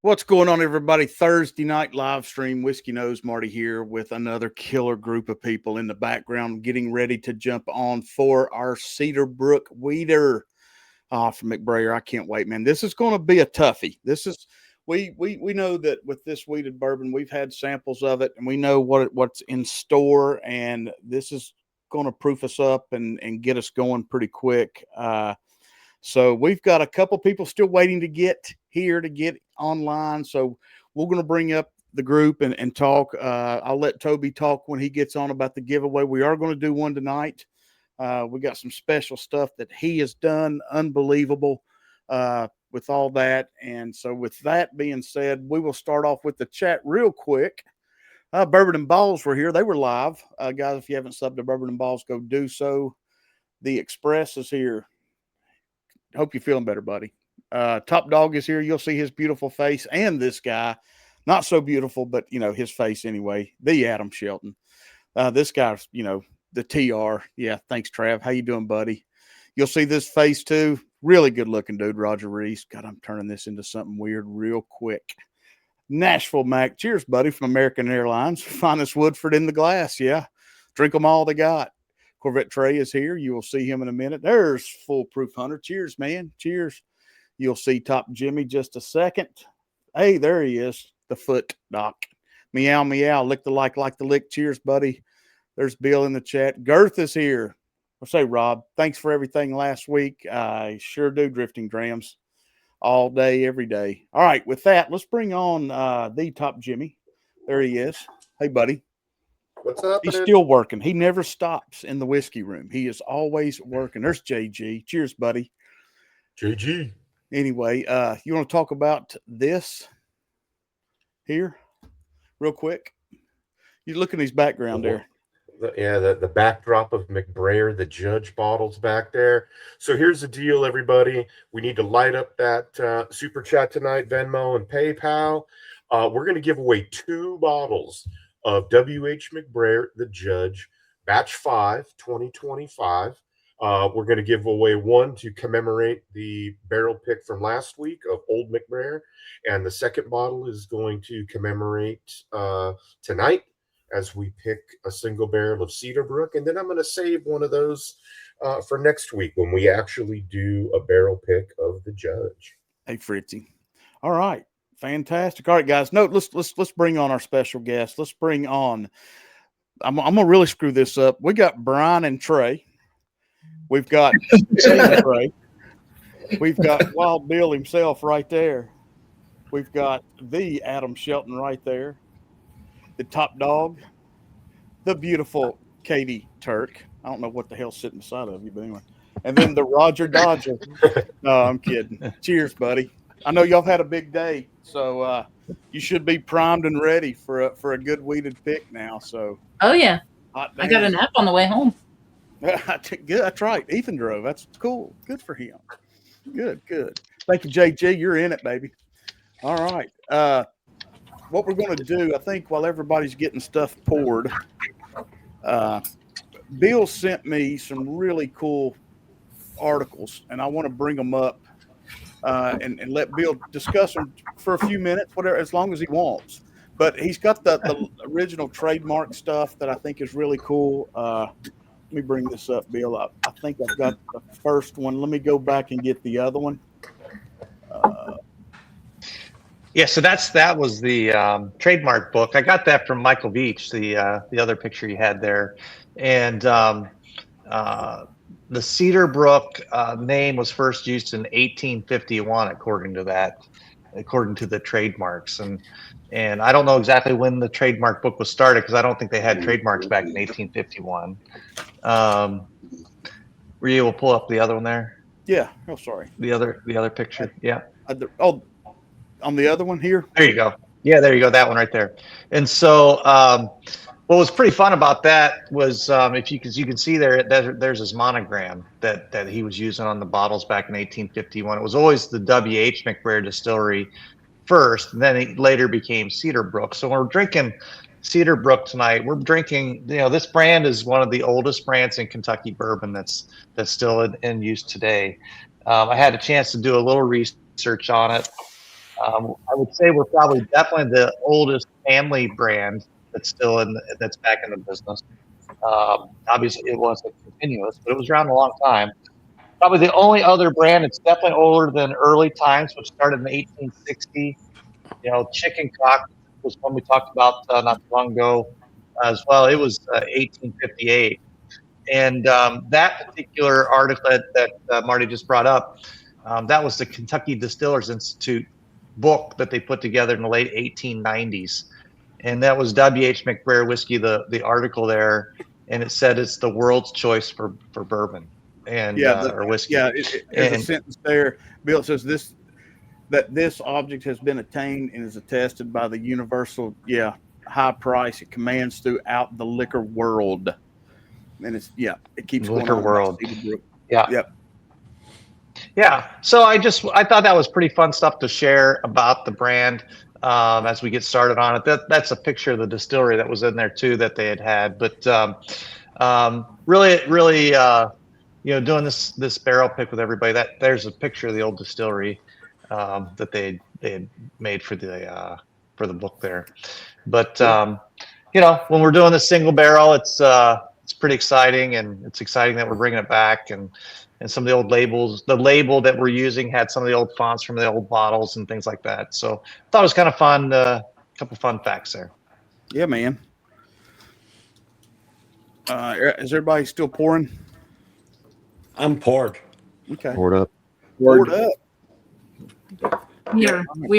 What's going on, everybody? Thursday night live stream. Whiskey Nose Marty here with another killer group of people in the background getting ready to jump on for our Cedar Brook Weeder from McBrayer. I can't wait, man. This is going to be a toughie. This is we know that with this weeded bourbon, we've had samples of it, and we know what's in store, and this is going to proof us up and get us going pretty quick. So we've got a couple people still waiting to get here to get online. So we're going to bring up the group and talk. I'll let Toby talk when he gets on about the giveaway. We are going to do one tonight. We got some special stuff that he has done. Unbelievable with all that. And so with that being said, we will start off with the chat real quick. Bourbon and Balls were here. They were live. Guys, if you haven't subbed to Bourbon and Balls, go do so. The Express is here. Hope you're feeling better, buddy. Top Dog is here. You'll see his beautiful face and this guy. Not so beautiful, but, his face anyway. The Adam Shelton. This guy's, the TR. Yeah, thanks, Trav. How you doing, buddy? You'll see this face, too. Really good-looking dude, Roger Reese. God, I'm turning this into something weird real quick. Nashville Mac. Cheers, buddy, from American Airlines. Finest Woodford in the glass, yeah. Drink them all they got. Corvette Trey is here. You will see him in a minute. There's Foolproof Hunter. Cheers, man. Cheers. You'll see Top Jimmy just a second. Hey, there he is. The Foot Doc. Meow, meow. Lick the like the lick. Cheers, buddy. There's Bill in the chat. Girth is here. I'll say, Rob, thanks for everything last week. I sure do. Drifting Drams all day, every day. All right, with that, let's bring on the Top Jimmy. There he is. Hey, buddy. What's up? He's still working. He never stops in the whiskey room. He is always working. There's JG. Cheers, buddy. JG. Anyway, you want to talk about this here real quick? You look at his background there. The backdrop of McBrayer, the Judge bottles back there. So here's the deal, everybody. We need to light up that super chat tonight, Venmo and PayPal. We're going to give away 2 bottles of W.H. McBrayer, the Judge, Batch 5, 2025. We're going to give away 1 to commemorate the barrel pick from last week of Old McBrayer. And the second bottle is going to commemorate tonight as we pick a single barrel of Cedar Brook. And then I'm going to save one of those for next week when we actually do a barrel pick of the Judge. Hey, Fritzy. All right. Fantastic. All right, guys. No, let's bring on our special guest. Let's bring on. I'm gonna really screw this up. We got Brian and Trey. We've got Trey. We've got Wild Bill himself right there. We've got the Adam Shelton right there. The Top Dog. The beautiful Katie Turk. I don't know what the hell's sitting beside of you, but anyway. And then the Roger Dodger. No, I'm kidding. Cheers, buddy. I know y'all had a big day, so you should be primed and ready for a good weeded pick now. So, oh yeah, I got a nap on the way home. Good, that's right. Ethan drove. That's cool. Good for him. Good. Thank you, JG. You're in it, baby. All right. What we're going to do, I think, while everybody's getting stuff poured, Bill sent me some really cool articles, and I want to bring them up. And let Bill discuss them for a few minutes, whatever, as long as he wants. But he's got the original trademark stuff that I think is really cool. Let me bring this up, Bill. I think I've got the first one. Let me go back and get the other one. Yeah, so that was the trademark book. I got that from Michael Beach, the other picture you had there, and the Cedar Brook name was first used in 1851, according to the trademarks. And I don't know exactly when the trademark book was started because I don't think they had trademarks back in 1851. Were you able to pull up the other one there? Yeah. Oh, sorry. The other picture. Yeah. On the other one here. There you go. Yeah, there you go. That one right there. And so what was pretty fun about that was you can see there's his monogram that he was using on the bottles back in 1851. It was always the W.H. McBrayer Distillery first, and then it later became Cedar Brook. So when we're drinking Cedar Brook tonight, we're drinking, this brand is one of the oldest brands in Kentucky bourbon that's still in use today. I had a chance to do a little research on it. I would say we're probably definitely the oldest family brand that's that's back in the business. Obviously, it wasn't continuous, but it was around a long time. Probably the only other brand that's definitely older than Early Times, which started in 1860. Chicken Cock was one we talked about not too long ago as well. It was 1858. And that particular article that Marty just brought up, that was the Kentucky Distillers Institute book that they put together in the late 1890s. And that was W.H. McBrayer whiskey, the article there. And it said it's the world's choice for bourbon and or whiskey. Yeah, there's a sentence there. Bill, it says this object has been attained and is attested by the universal high price it commands throughout the liquor world. And it keeps going liquor on. World. Yeah. Yep. Yeah. So I thought that was pretty fun stuff to share about the brand as we get started on it. That's a picture of the distillery that was in there too that they had. But really, doing this barrel pick with everybody. There's a picture of the old distillery that they had made for the book there. But when we're doing this single barrel, it's pretty exciting, and it's exciting that we're bringing it back, and some of the old labels. The label that we're using had some of the old fonts from the old bottles and things like that. So I thought it was kind of fun. A couple fun facts there. Yeah, man. Is everybody still pouring? I'm poured. Okay. Poured up. Poured up. We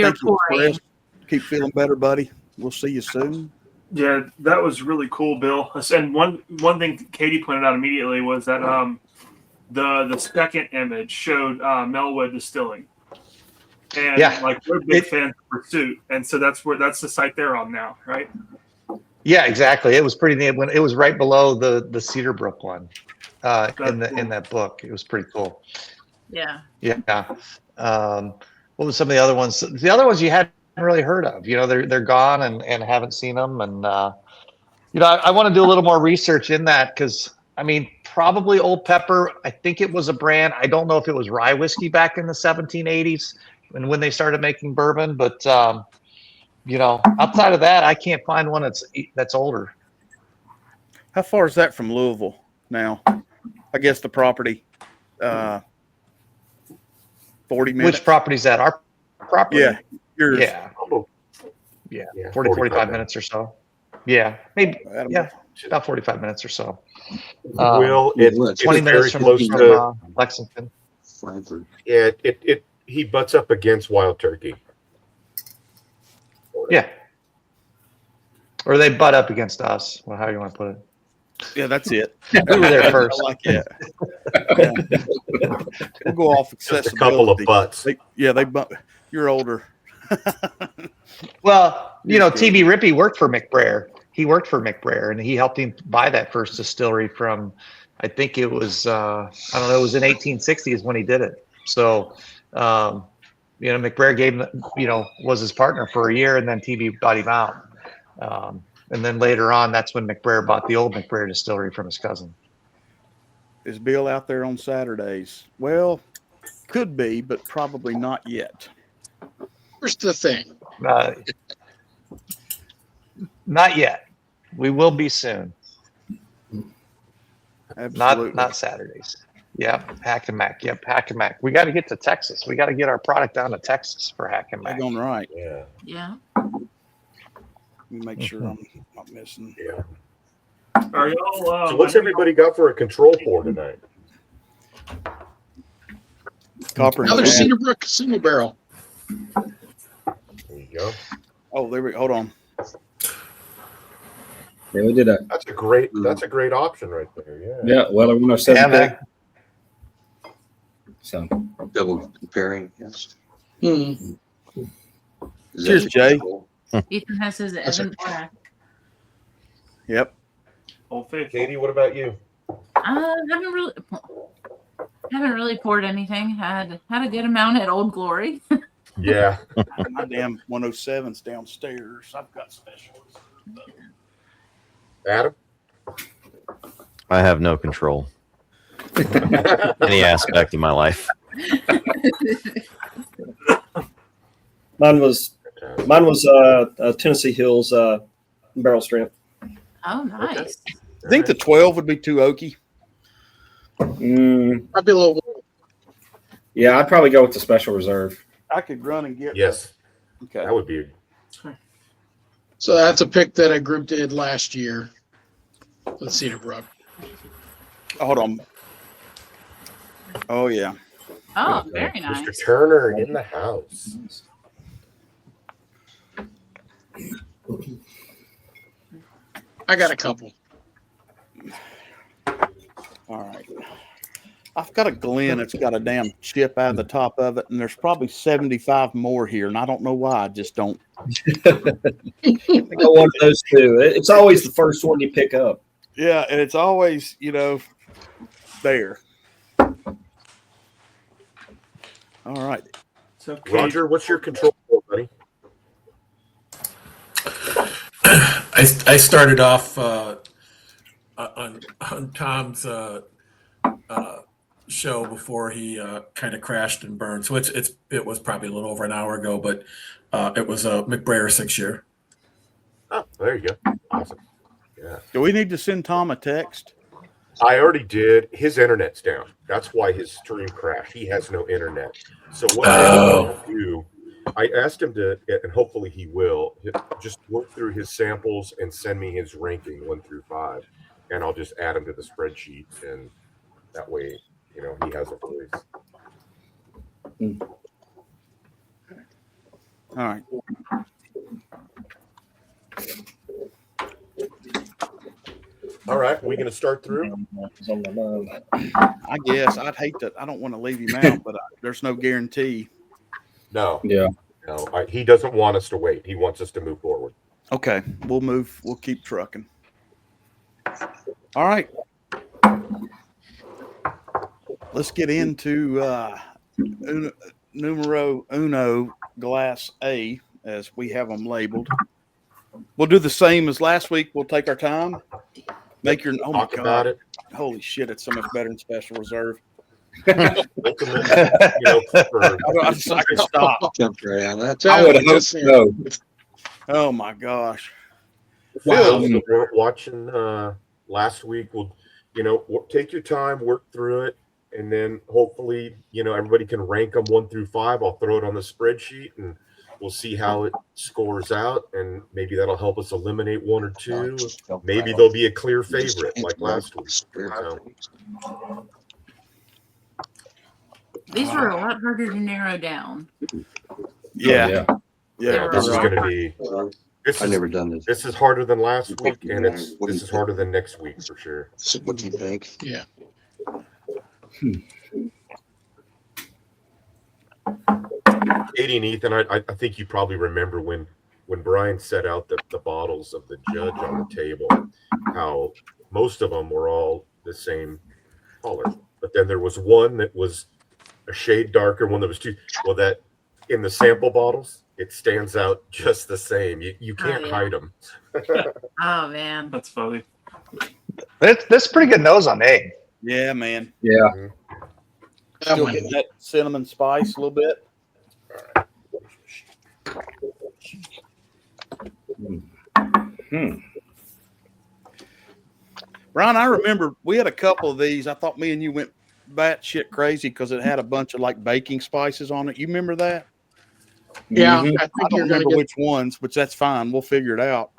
are pouring. Keep feeling better, buddy. We'll see you soon. Yeah, that was really cool, Bill. And one thing Katie pointed out immediately was that the second image showed Melwood Distilling, and we're big fans of Pursuit, and so that's the site they're on now, right? Yeah, exactly. It was pretty neat when it was right below the Cedar Brook one in that book. It was pretty cool. Yeah. Yeah. What was some of the other ones? The other ones you hadn't really heard of. They're gone and haven't seen them. And I want to do a little more research in that because probably Old Pepper. I think it was a brand. I don't know if it was rye whiskey back in the 1780s and when they started making bourbon, but outside of that, I can't find one that's older. How far is that from Louisville now? I guess the property, 40 minutes. Which property is that? Our property? Yeah. Yours. Yeah. 45 minutes or so. Yeah. Maybe. Yeah. About 45 minutes or so. It's 20 minutes from Lexington. Frankfurt. Yeah, he butts up against Wild Turkey. Yeah. Or they butt up against us. Well, how do you want to put it? Yeah, that's it. We were there first. I like it. We'll go off accessibility. Just a couple of butts. They bump. You're older. Well, TB Rippey worked for McBrayer. He worked for McBrayer, and he helped him buy that first distillery from, I think it was, I don't know, it was in 1860s when he did it. So, McBrayer gave him, was his partner for a year, and then TB bought him out. And then later on, that's when McBrayer bought the old McBrayer distillery from his cousin. Is Bill out there on Saturdays? Well, could be, but probably not yet. Here's the thing. Not yet. We will be soon. Absolutely. Not Saturdays. Yep, Hack and Mac. We got to get to Texas. We got to get our product down to Texas for Hack and Mac. You're going right. Yeah. Yeah. Let me make sure I'm not missing. Yeah. Are y'all? So what's everybody got for a control pour tonight? Copper. Another Cedar Brook single barrel. There you go. Oh, there we go. Hold on. Yeah, we did a. That's a great option right there. Yeah. Yeah, Weller 107 Yeah, pack. So double comparing. Yes. Hmm. Cheers, Jay. Ethan has his Evan Black. Yep. Old Faithful. Katie, what about you? Haven't really poured anything. Had a good amount at Old Glory. Yeah. My damn 107's downstairs. I've got specials. Adam? I have no control. Any aspect of my life. Mine was Tennessee Hills barrel strength. Oh, nice. I think the 12 would be too oaky. I'd be a little. Yeah, I'd probably go with the special reserve. I could run and get. Yes, Okay. that would be. So that's a pick that a group did last year with Cedar Brook. Hold on. Oh yeah. Oh, very Mr. nice. Turner in the house. I got a couple. All right. I've got a Glen that's got a damn chip out of the top of it, and there's probably 75 more here, and I don't know why. I just don't. I got one of those too. It's always the first one you pick up. Yeah, and it's always, there. All right. So Roger, what's your control, buddy? I started off on Tom's show before he kind of crashed and burned. So it was probably a little over an hour ago, but it was a McBrayer 6-year. Oh, there you go. Awesome. Yeah. Do we need to send Tom a text? I already did. His internet's down. That's why his stream crashed. He has no internet. So what I do, I asked him to, and hopefully he will, just work through his samples and send me his ranking 1 through 5, and I'll just add him to the spreadsheet, and that way, he has a voice. All right. All right, we going to start through? I guess I'd hate to. I don't want to leave him out, but there's no guarantee. No. Yeah. No, he doesn't want us to wait. He wants us to move forward. Okay, we'll move. We'll keep trucking. All right. Let's get into numero uno, glass A, as we have them labeled. We'll do the same as last week. We'll take our time. Make your Talk about it. Holy shit! It's so much better than special reserve. Ultimate, I can stop. I would hope so. Oh my gosh! Wow. Watching last week, we'll take your time, work through it, and then hopefully everybody can rank them 1 through 5. I'll throw it on the spreadsheet, and we'll see how it scores out, and maybe that'll help us eliminate 1 or 2. Maybe there'll be a clear favorite like last week. So. These were a lot harder to narrow down. Yeah. This is going to be. I've never done this. This is harder than last week, and this is harder than next week for sure. So what do you think? Yeah. Katie and Ethan, I think you probably remember when Brian set out the bottles of the judge on the table, how most of them were all the same color, but then there was one that was a shade darker, one that was too well. That in the sample bottles, it stands out just the same. You can't hide them. Oh man, that's funny. That's pretty good nose on A. Yeah, man. Yeah. Still getting that cinnamon spice a little bit. Ron, I remember we had a couple of these. I thought me and you went batshit crazy because it had a bunch of like baking spices on it. You remember that? Yeah, Mhm. I I think don't you're going remember to get which ones, which that's fine. We'll figure it out.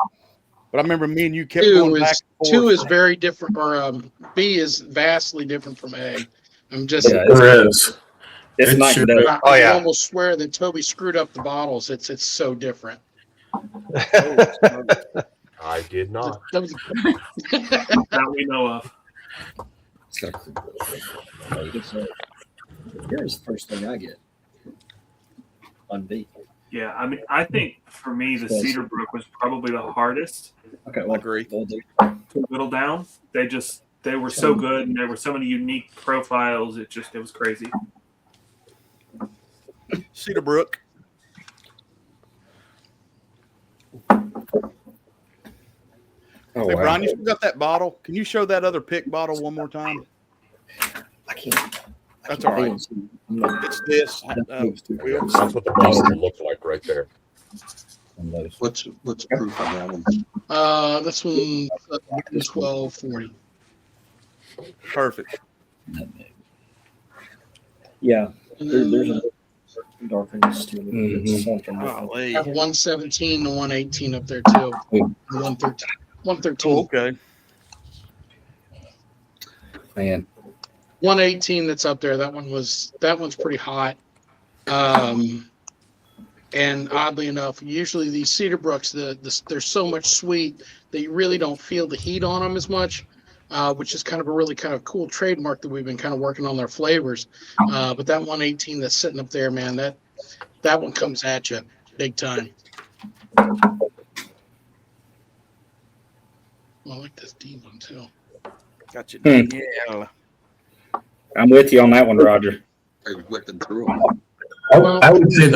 But I remember me and you kept 2 going back is and 2 forth. is very different, or B is vastly different from A. I'm just. Yeah, There is. It's It night should and day. be. I Oh, yeah. almost swear that Toby screwed up the bottles. It's so different. I did not. That was- That we know of. Here's the first thing I get on B. Yeah, I mean, I think for me, the Cedar Brook was probably the hardest Okay, I agree. We'll do. to whittle down. They were so good, and there were so many unique profiles. It was crazy. Cedar Brook. Oh, Hey, wow. Brian, you still got that bottle? Can you show that other pick bottle one more time? I can't. That's all right. It's this. Will. That's what the beast will look like right there. What's the proof on that one? This one 1240. Perfect. Yeah. And There's then a darkness to it. It's something different. I Golly. have 117 to 118 up there too. And 113. 113. Oh, okay. Man. 118 that's up there. That one's pretty hot. And oddly enough, usually these Cedar Brooks, there's so much sweet that you really don't feel the heat on them as much, which is kind of a really kind of cool trademark that we've been kind of working on their flavors. But that 118 that's sitting up there, man, that one comes at you big time. I like this D one too. Got you. Hmm. Yeah. I'm with you on that one, Roger. Whipping through them. I would say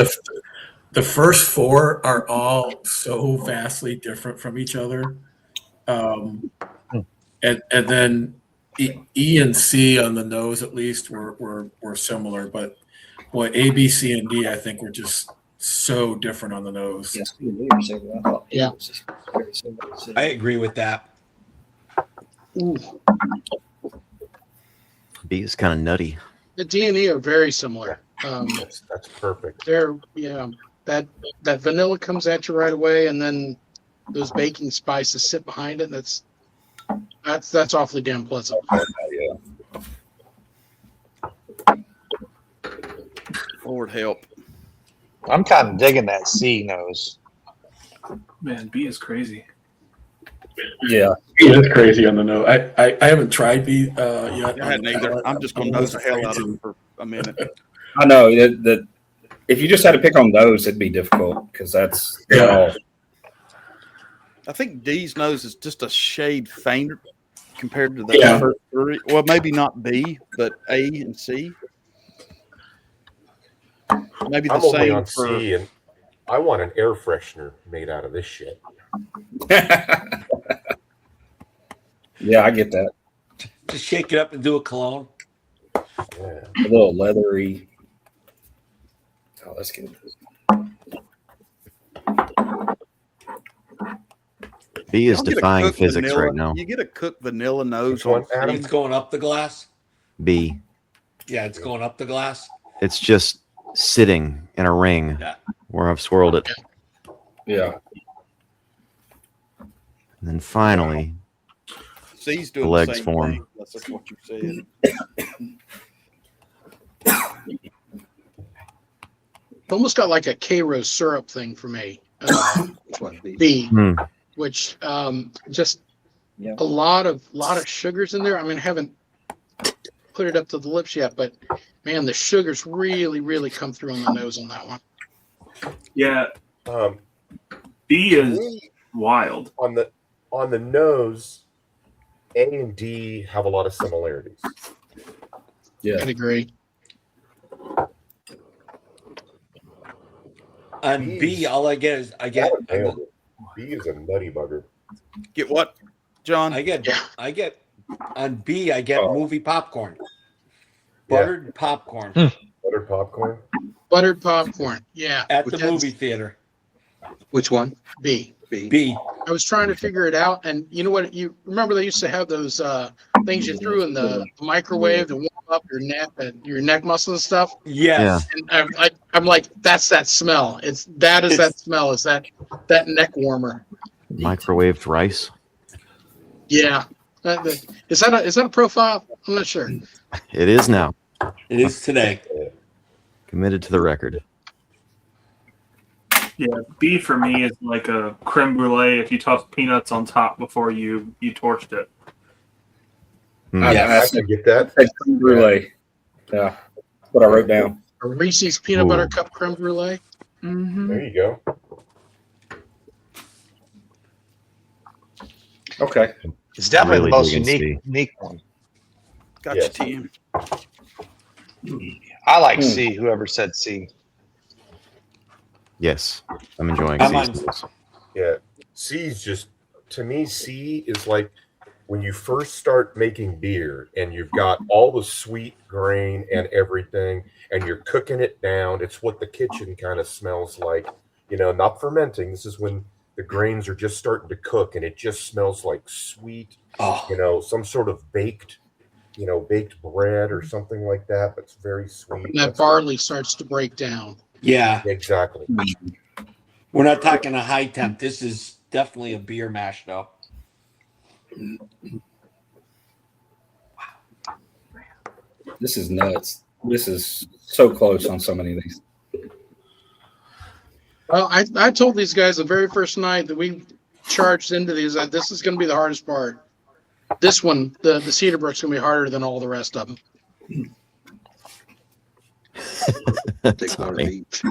the first four are all so vastly different from each other. And then E and C on the nose at least were similar, but boy, A, B, C, and D I think were just so different on the nose. Yes, we are similar. I thought Yeah. it was just very similar. I agree with that. Ooh. B is kind of nutty. The D and E are very similar. That's perfect. That vanilla comes at you right away, and then those baking spices sit behind it. That's awfully damn pleasant. Lord help. I'm kind of digging that C nose. Man, B is crazy. Yeah. That's crazy on the nose. I haven't tried B yet. I hadn't either. I'm just going to nose the hell out of them for a minute. I know that if you just had to pick on those, it'd be difficult because that's Yeah. I think D's nose is just a shade fainter compared to the other three. Well, maybe not B, but A and C. Maybe the I'm only same on for. C, and I want an air freshener made out of this shit. Yeah, I get that. Just shake it up and do a cologne. Yeah. A little leathery. Oh, that's good. B is Y'all get a defying cooked physics vanilla- right now. You get a cooked vanilla nose Which one, on Adam? It's going up the glass. B. Yeah, it's going up the glass. It's just sitting in a ring Yeah. where I've swirled it. Yeah. And then finally, C's doing The the, legs same form. thing. That's just what you said. Almost got like a Cairo syrup thing for me. B. B, hmm, which just Yeah. a lot of sugars in there. I mean, I haven't put it up to the lips yet, but man, the sugars really come through on the nose on that one. Yeah, Um, B is wild. on the nose, A and D have a lot of similarities. Yeah. I'd agree. On B, all I get is B is a nutty bugger. Get what, John? I get Yeah. on B. I get Oh. movie popcorn, Yeah. buttered popcorn Buttered popcorn. Buttered popcorn. Yeah. at the That's movie theater. Which one? B. B. B. I was trying to figure it out, and you know what? You remember they used to have those things you threw in the microwave to warm up your neck muscles and stuff. Yes. And I'm like, that's that smell. That smell is that neck warmer. microwaved rice. Yeah. Is that a profile? I'm not sure. It is now. It is today. Committed to the record. Yeah, B for me is like a creme brulee if you toss peanuts on top before you torched it. Hmm. I can get that. Creme brulee. Yeah. That's what I wrote down. A Reese's peanut Ooh. butter cup creme brulee. Mm-hmm. There you go. Okay. It's definitely Really the most digging C. unique one. Got Yes. you, Tim. I like C. Whoever said C. Yes, I'm enjoying I'm C's. Yeah. C's just, to me, C is like when you first start making beer and you've got all the sweet grain and everything, and you're cooking it down, it's what the kitchen kind of smells like. Not fermenting. This is when the grains are just starting to cook, and it just smells like sweet, some sort of baked bread or something like that. But it's very sweet. And that barley starts to break down. Yeah. Exactly. We're not talking a high temp. This is definitely a beer mash, though. This is nuts. This is so close on so many of these. Well, I told these guys the very first night that we charged into these that this is going to be the hardest part. This one, the Cedar Brook's going to be harder than all the rest of them. Take one of each.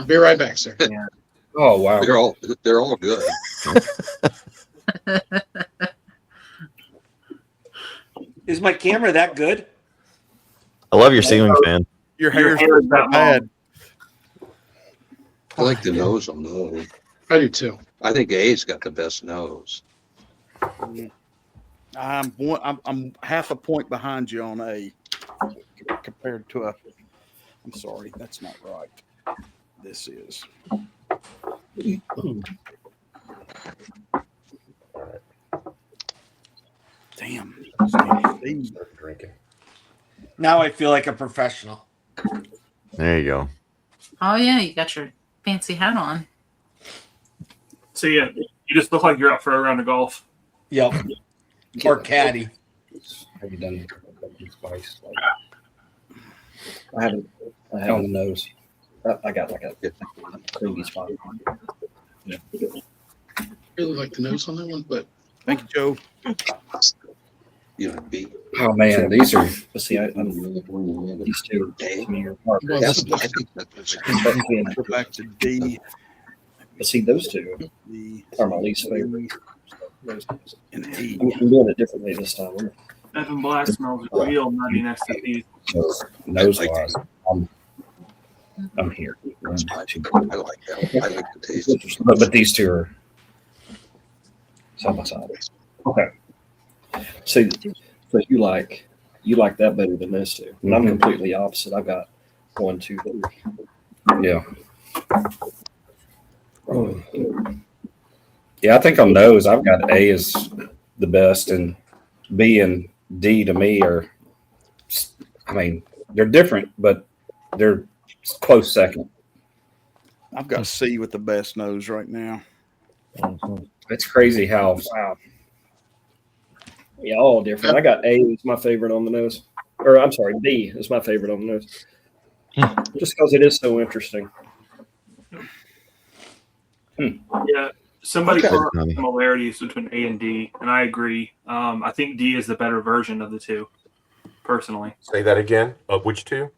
Be right back, sir. Yeah. Oh wow, They're all good. Is my camera that good? I love your ceiling fan. Your hair's not bad. I like the nose on those. I do too. I think A's got the best nose. I'm half a point behind you on A compared to a. I'm sorry, that's not right. This is. Damn. Start drinking. Now I feel like a professional. There you go. Oh yeah, you got your fancy hat on. So yeah, you just look like you're out for a round of golf. Yep. Or caddy. Have you done spice? I haven't. I haven't on the nose. I got like a creamy spot. Yeah. Really like the nose on that one, but Thank you, Joe. You know, B. Oh man, these are. Let's see, these two. Well, That's this- I think that's Go back to D. Let's see, those two D are my least favorite. and E. I'm doing it differently this time. Evan Black smells real nutty next to these. Nose wise, I'm here. I like that. I like the taste. But these two are side by side. Okay. So you like that better than those two, and I'm completely opposite. I've got 1, 2, 3. Yeah. Yeah, I think on those I've got A is the best, and B and D to me are. I mean, they're different, but they're close second. I've got C with the best nose right now. It's crazy how. Wow. Yeah, all different. I got A is my favorite on the nose, or I'm sorry, B is my favorite on the nose, just because it is so interesting. Yeah, somebody Okay. brought up similarities between A and D, and I agree. I think D is the better version of the two, personally. Say that again. Which two?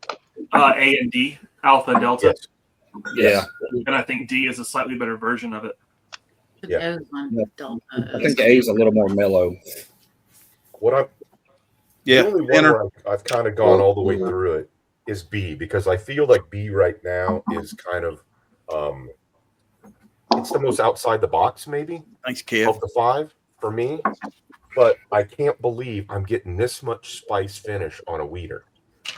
A and D, Alpha, Delta, Yes. Yeah, and I think D is a slightly better version of it. The Yeah. nose one, Yeah. don't I think A is a little more mellow. What I'm Yeah, the only one enter. where I've kind of gone all the way through it is B, because I feel like B right now is kind of it's the most outside the box maybe Thanks, Kev. of the 5 for me. But I can't believe I'm getting this much spice finish on a weeder.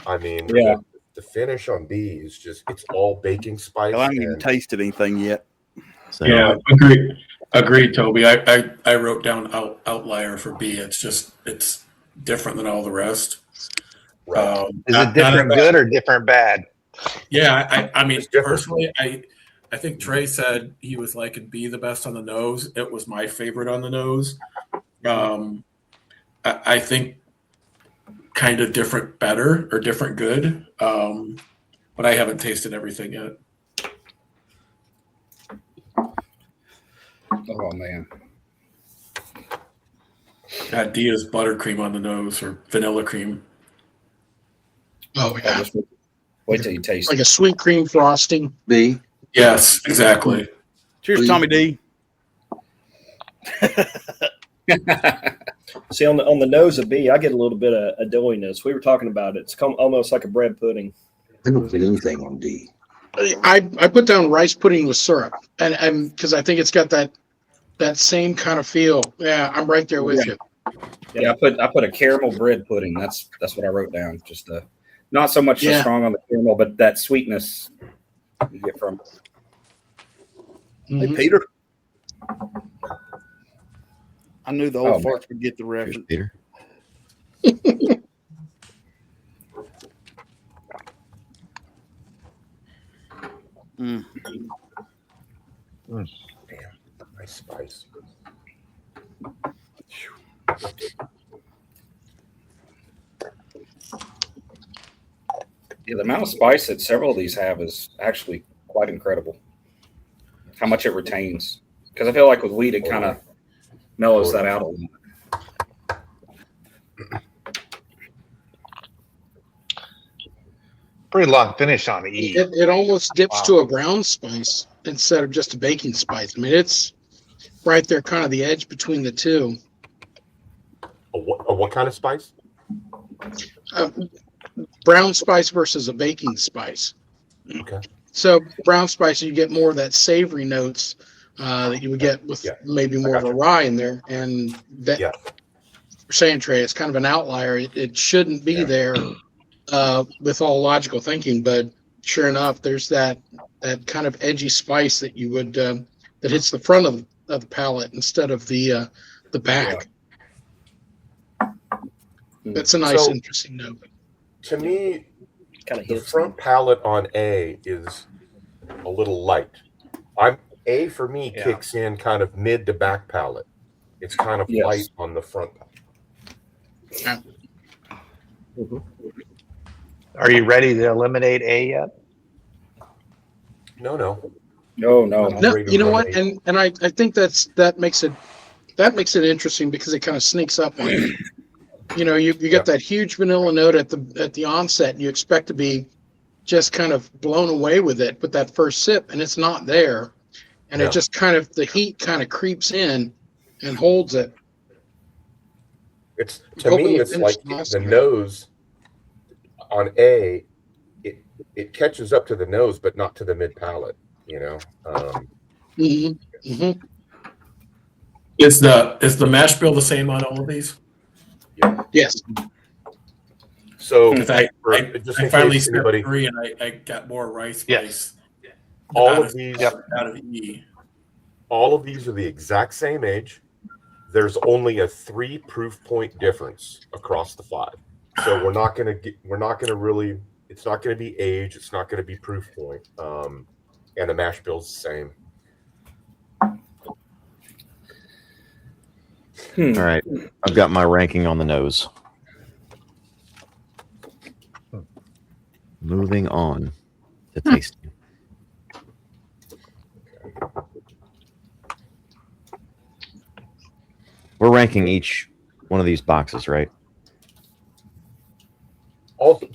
I mean, Yeah. the finish on B is just, it's all baking spice. Hell, I haven't even and- tasted anything yet. So, Yeah, agreed, Toby. I wrote down outlier for B. It's different than all the rest. Right. Is it different good or different bad? Yeah, I mean, It's different. personally, I think Trey said he was liking B the best on the nose. It was my favorite on the nose. I think kind of different better or different good, but I haven't tasted everything yet. Oh man, Got D is buttercream on the nose or vanilla cream. oh yeah, just wait till you taste like it. a sweet cream frosting. B. Yes, exactly. Cheers, Tommy D. See, on the nose of B, I get a little bit of a doughiness. We were talking about it. It's almost like a bread pudding. I don't get anything on D. I put down rice pudding with syrup, and because I think it's got that that same kind of feel. Yeah, I'm right there with you. Yeah, I put a caramel bread pudding. That's what I wrote down. Just not so much the strong on the caramel, but that sweetness you get from it. Hey, Peter. I knew the old farts would get the reference. Cheers, Peter. Damn, nice spice. Yeah, the amount of spice that several of these have is actually quite incredible. How much it retains. Because I feel like with wheat, it kind of mellows that out a little. Pretty long finish on the E. It almost dips to a brown spice instead of just a baking spice. I mean, it's right there, kind of the edge between the two. What kind of spice? Brown spice versus a baking spice. Okay. So brown spice, you get more of that savory notes that you would get with maybe more of a rye in there. And that, you're saying, Trey, it's kind of an outlier. It shouldn't be there with all logical thinking, but sure enough, there's that kind of edgy spice that you would that hits the front of the palate instead of the back. That's a nice, interesting note. To me, the front palate on A is a little light. A for me kicks in kind of mid to back palate. It's kind of light on the front palate. Are you ready to eliminate A yet? No. You know what? And I think that makes it interesting because it kind of sneaks up on you. You know, you get that huge vanilla note at the onset, and you expect to be just kind of blown away with it with that first sip, and it's not there. And it just kind of, the heat kind of creeps in and holds it. It's, to me, it's like the nose on A, it catches up to the nose, but not to the mid palate, you know? Is the mash bill the same on all of these? Yeah. Yes. So I finally said anybody, 3 and I got more rice spice. All of these out of E. All of these are the exact same age. There's only a 3 proof point difference across the 5. So we're not going to really, it's not going to be age. It's not going to be proof point. And the mash bill's the same. All right. I've got my ranking on the nose. Moving on to tasting. We're ranking each one of these boxes, right?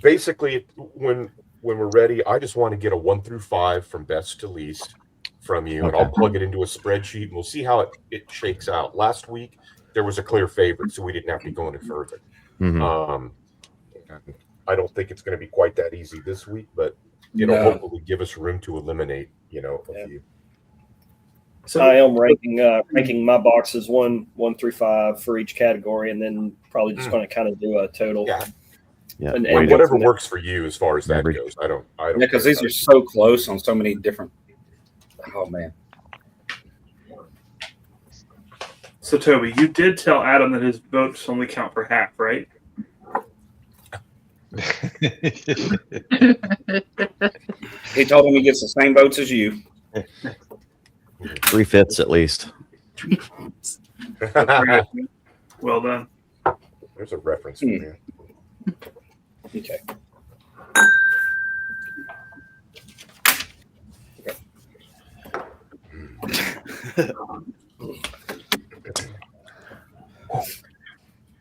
Basically, when we're ready, I just want to get a 1 through 5 from best to least from you, and I'll plug it into a spreadsheet, and we'll see how it shakes out. Last week, there was a clear favorite, so we didn't have to go any further. I don't think it's going to be quite that easy this week, but it'll hopefully give us room to eliminate, a few. So I am ranking my boxes 1 through 5 for each category, and then probably just going to kind of do a total. Yeah. And whatever works for you as far as that goes. I don't. Yeah, because these are so close on so many different. Oh man. So Toby, you did tell Adam that his votes only count for half, right? He told him he gets the same votes as you. 3/5 at least. Well done. There's a reference for you. Okay.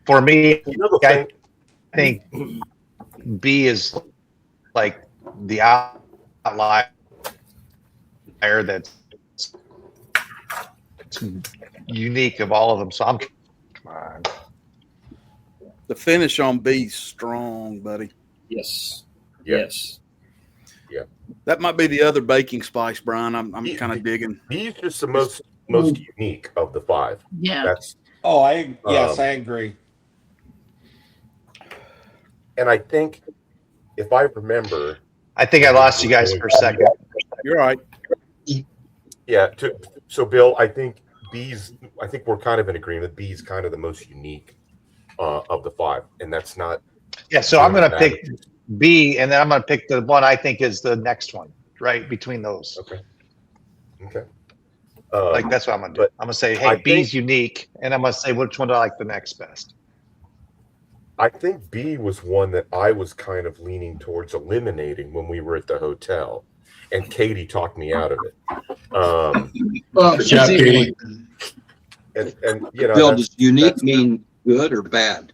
For me, I think B is like the outlier that's unique of all of them. So I'm come on. The finish on B's strong, buddy. Yes. Yeah. Yes. Yeah. That might be the other baking spice, Brian. I'm kind of digging. B's just the most most unique of the 5. Yeah. That's I agree. and I think if I remember, I think I lost you guys for a second. You're right. Yeah. So Bill, I think we're kind of in agreement. B's kind of the most unique of the 5, and that's not. Yeah. So I'm going to pick B, and then I'm going to pick the one I think is the next one, right between those. Okay. Like that's what I'm going to do. I'm going to say, hey, B's unique, and I'm going to say which one do I like the next best. I think B was one that I was kind of leaning towards eliminating when we were at the hotel, and Katie talked me out of it. Yeah, Katie. And Bill, does unique mean good or bad?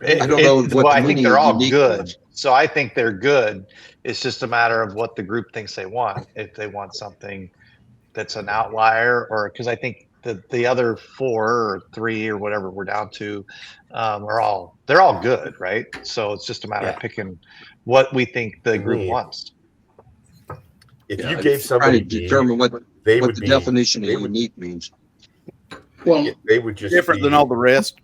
I don't know what I think they're all good. Means. So I think they're good. It's just a matter of what the group thinks they want. If they want something that's an outlier, or because I think the other 4 or 3 or whatever we're down to they're all good, right? So it's just a matter of picking what we think the group wants. If you gave somebody to determine what the definition of unique means. Well, they would just different than all the rest.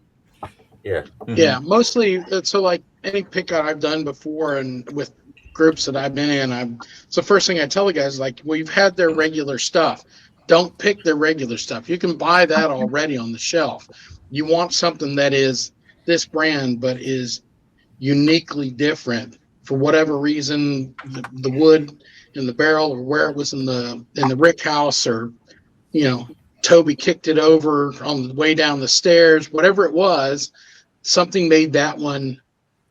Yeah. Yeah, mostly. So like any pick I've done before, and with groups that I've been in, it's the first thing I tell the guys, like, we've had their regular stuff. Don't pick their regular stuff. You can buy that already on the shelf. You want something that is this brand, but is uniquely different for whatever reason, the wood in the barrel, or where it was in the rick house, or, Toby kicked it over on the way down the stairs, whatever it was, something made that one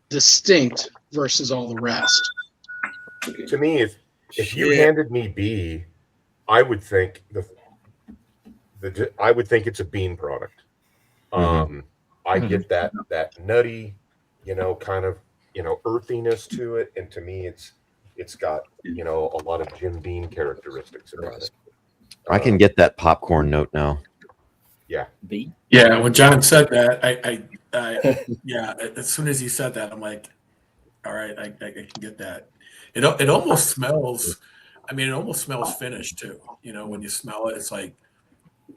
distinct versus all the rest. To me, if you handed me B, I would think it's a bean product. I get that nutty, kind of, earthiness to it, and to me, it's got a lot of Jim Beam characteristics about it. I can get that popcorn note now. Yeah. B. Yeah. When John said that, I as soon as he said that, I'm like, all right, I can get that. It almost smells. I mean, it almost smells finished too. When you smell it, it's like,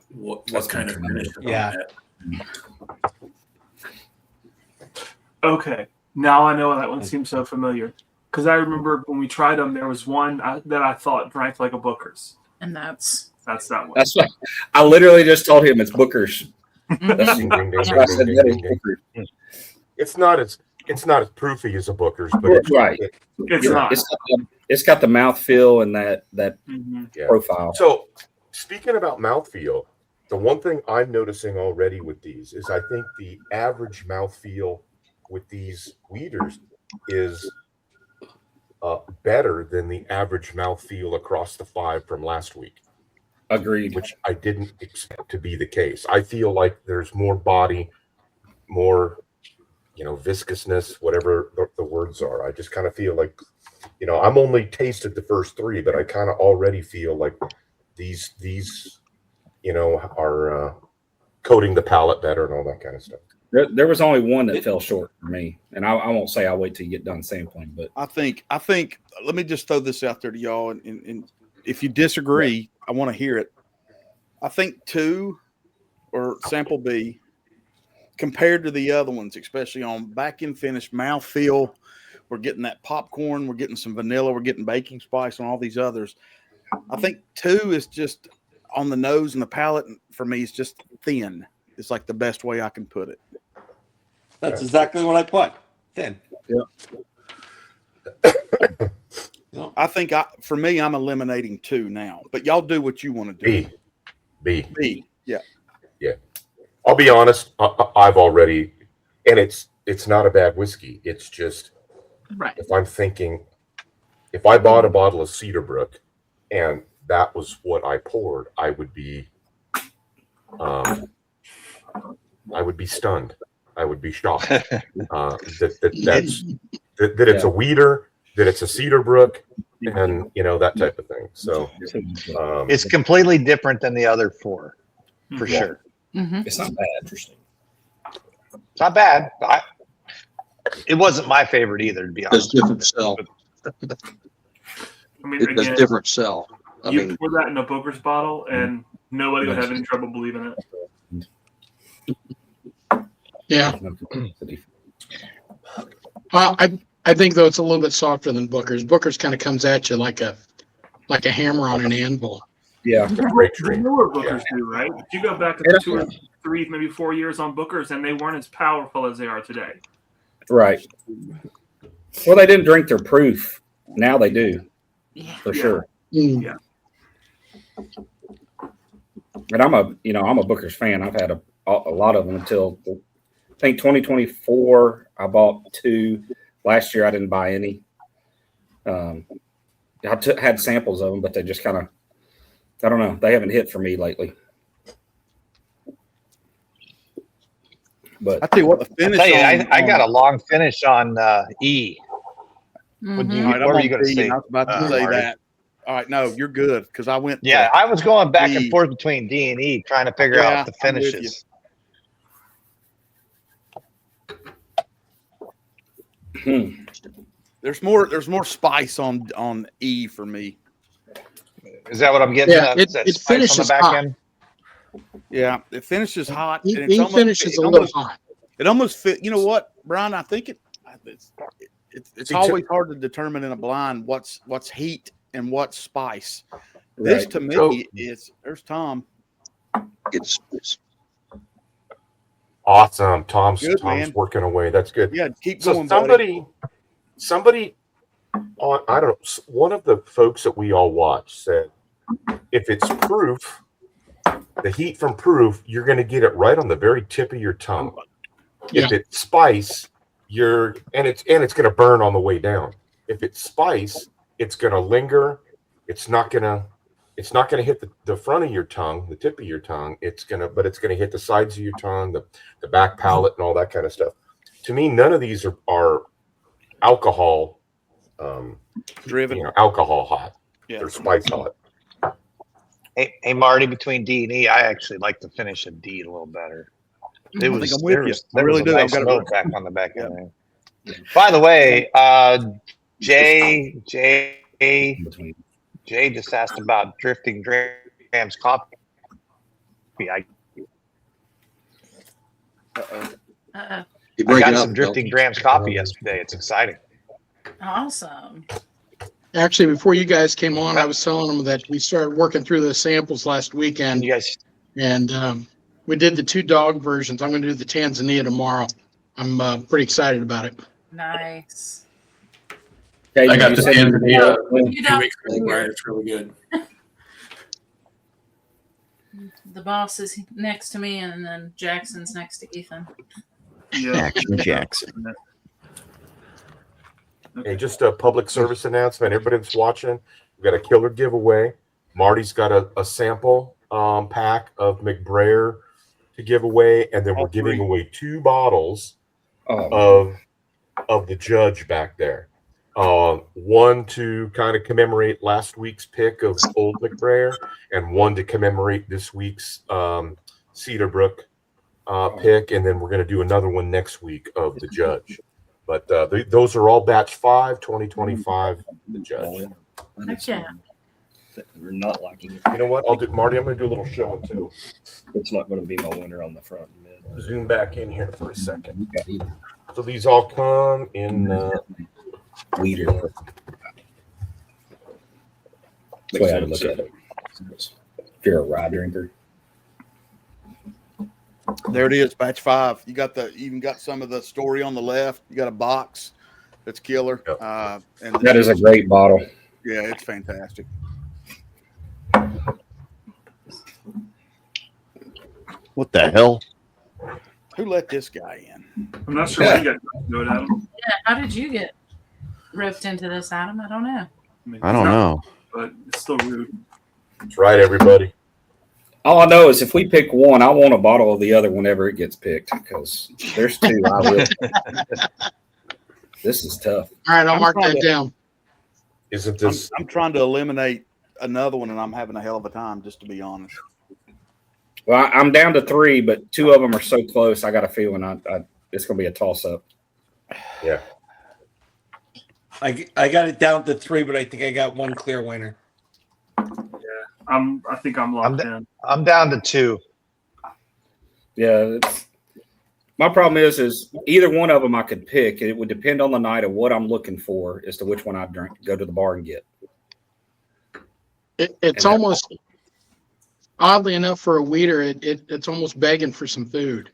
what kind of finish? Yeah. Okay, now I know that one seems so familiar, because I remember when we tried them, there was one that I thought drank like a Booker's, and that's that one. That's what I literally just told him. It's Booker's. It's not as proofy as a Booker's, but it's right. It's got the mouthfeel and that profile. So, speaking about mouthfeel, the one thing I'm noticing already with these is I think the average mouthfeel with these weeders is better than the average mouthfeel across the 5 from last week. Agreed. Which I didn't expect to be the case. I feel like there's more body, more, viscousness, whatever the words are. I just kind of feel like, I'm only tasted the first 3, but I kind of already feel like these are coating the palate better and all that kind of stuff. There was only one that fell short for me, and I won't say I'll wait till you get done sampling, but I think let me just throw this out there to y'all, and if you disagree, I want to hear it. I think 2 or sample B compared to the other ones, especially on back end finish, mouthfeel, we're getting that popcorn, we're getting some vanilla, we're getting baking spice, and all these others. I think 2 is just on the nose and the palate, and for me, it's just thin. It's like the best way I can put it. That's exactly what I put. Thin. Yeah. I think for me, I'm eliminating 2 now, but y'all do what you want to do. B. Yeah. Yeah. I'll be honest. I've already, and it's not a bad whiskey. It's just, right. If I'm thinking, if I bought a bottle of Cedar Brook and that was what I poured, I would be stunned. I would be shocked that it's a weeder, that it's a Cedar Brook, and that type of thing. So it's completely different than the other 4, for sure. Mm-hmm. It's not bad. Interesting. It's not bad. It wasn't my favorite either, to be honest. It's different sell. I mean, It's different sell. You pour that in a Booker's bottle, and Nobody would have any trouble believing it. Yeah. I think though it's a little bit softer than Booker's. Booker's kind of comes at you like a hammer on an anvil. Yeah. The newer Bookers do, right? If you go back to 2 or 3, maybe 4 years on Bookers, and they weren't as powerful as they are today. Right. Well, they didn't drink their proof. Now they do. Yeah. For sure. Yeah. And I'm a Booker's fan. I've had a lot of them until I think 2024. I bought 2. Last year I didn't buy any. I had samples of them, but they just kind of, I don't know. They haven't hit for me lately. But I tell you what, the finish. I got a long finish on E. What were you going to say? I was about to say that. All right, no, you're good because I went. Yeah, I was going back and forth between D and E, trying to figure out the finishes. There's more spice on E for me. Is that what I'm getting? Yeah, it finishes on the back hot. End. Yeah, it finishes hot. And it finishes a little hot. It almost fit. You know what, Brian? I think it's always hard to determine in a blind what's heat and what's spice. Right. This to me is. There's Tom. It's awesome. Tom's man. Working away. That's good. Yeah, keep so going. Somebody on, I don't know, one of the folks that we all watch said, if it's proof, the heat from proof, you're going to get it right on the very tip of your tongue. Yeah. If it's spice, and it's going to burn on the way down. If it's spice, it's going to linger. It's not going to hit the front of your tongue, the tip of your tongue. But it's going to hit the sides of your tongue, the back palate, and all that kind of stuff. To me, none of these are alcohol driven, alcohol hot. Yeah. Or spice hot. Hey, Marty, between D and E, I actually like the finish of D a little better. It was, I'm with you. I really do. Nice note back on the back end. By the way, Jay just asked about Drifting Drams coffee. I got some Drifting Drams coffee yesterday. It's exciting. Awesome. Actually, before you guys came on, I was telling them that we started working through the samples last weekend. Yes. And we did the 2 dog versions. I'm going to do the Tanzania tomorrow. I'm pretty excited about it. Nice. I got the Tanzania 2 weeks ago. It's really good. The boss is next to me, and then Jackson's next to Ethan. Yeah. Jackson. Hey, just a public service announcement. Everybody that's watching, we've got a killer giveaway. Marty's got a sample pack of McBrayer to give away, and then we're giving away 2 bottles of the Judge back there. One to kind of commemorate last week's pick of Old McBrayer, and one to commemorate this week's Cedar Brook pick, and then we're going to do another one next week of the Judge. But those are all batch 5, 2025, the Judge. Okay. We're not liking it. You know what? Marty, I'm going to do a little show and too. It's not going to be my winner on the front and mid. Zoom back in here for a second. So these all come in Weeder. That's the way I would look at it. If you're a rye drinker. There it is, batch 5. You even got some of the story on the left. You got a box that's killer. Yep. And that is a great bottle. Yeah, it's fantastic. What the hell? Who let this guy in? I'm not sure what you got to do it, Adam. Yeah, how did you get roped into this, Adam? I don't know. I don't know. But it's still rude. That's right, everybody. All I know is if we pick one, I want a bottle of the other whenever it gets picked because there's 2. I will. This is tough. All right, I'll mark that down. Isn't this? I'm trying to eliminate another one, and I'm having a hell of a time, just to be honest. Well, I'm down to 3, but 2 of them are so close. I got a feeling it's going to be a toss-up. Yeah. I got it down to 3, but I think I got one clear winner. I think I'm locked in. I'm down to 2. Yeah, my problem is either one of them I could pick. It would depend on the night of what I'm looking for as to which one I'd go to the bar and get. It's almost, oddly enough, for a weeder, it's almost begging for some food.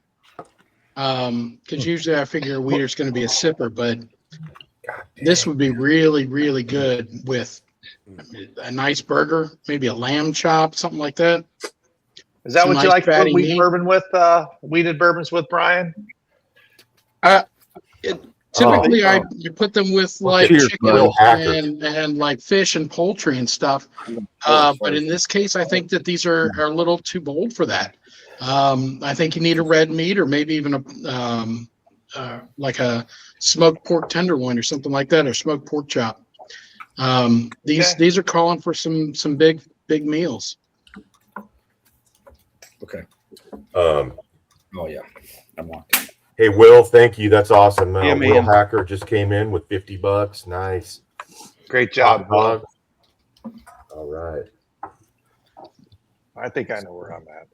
Because usually I figure a weeder's going to be a sipper, but this would be really, really good with a nice burger, maybe a lamb chop, something like that. Is that Some what you nice like fatty wheat meat. bourbon with? Wheated bourbons with, Brian? Typically, I put them with like Cheers, chicken Bill. and like fish and poultry and stuff. But in this case, I think that these are a little too bold for that. I think you need a red meat or maybe even like a smoked pork tenderloin or something like that, or smoked pork chop. These are calling for some big meals. Okay. Oh yeah, I'm locked in. Hey, Will, thank you. That's awesome. Yeah, Will man. Hacker just came in with $50. Nice. Great job, Hot Bob. dog. All right. I think I know where I'm at.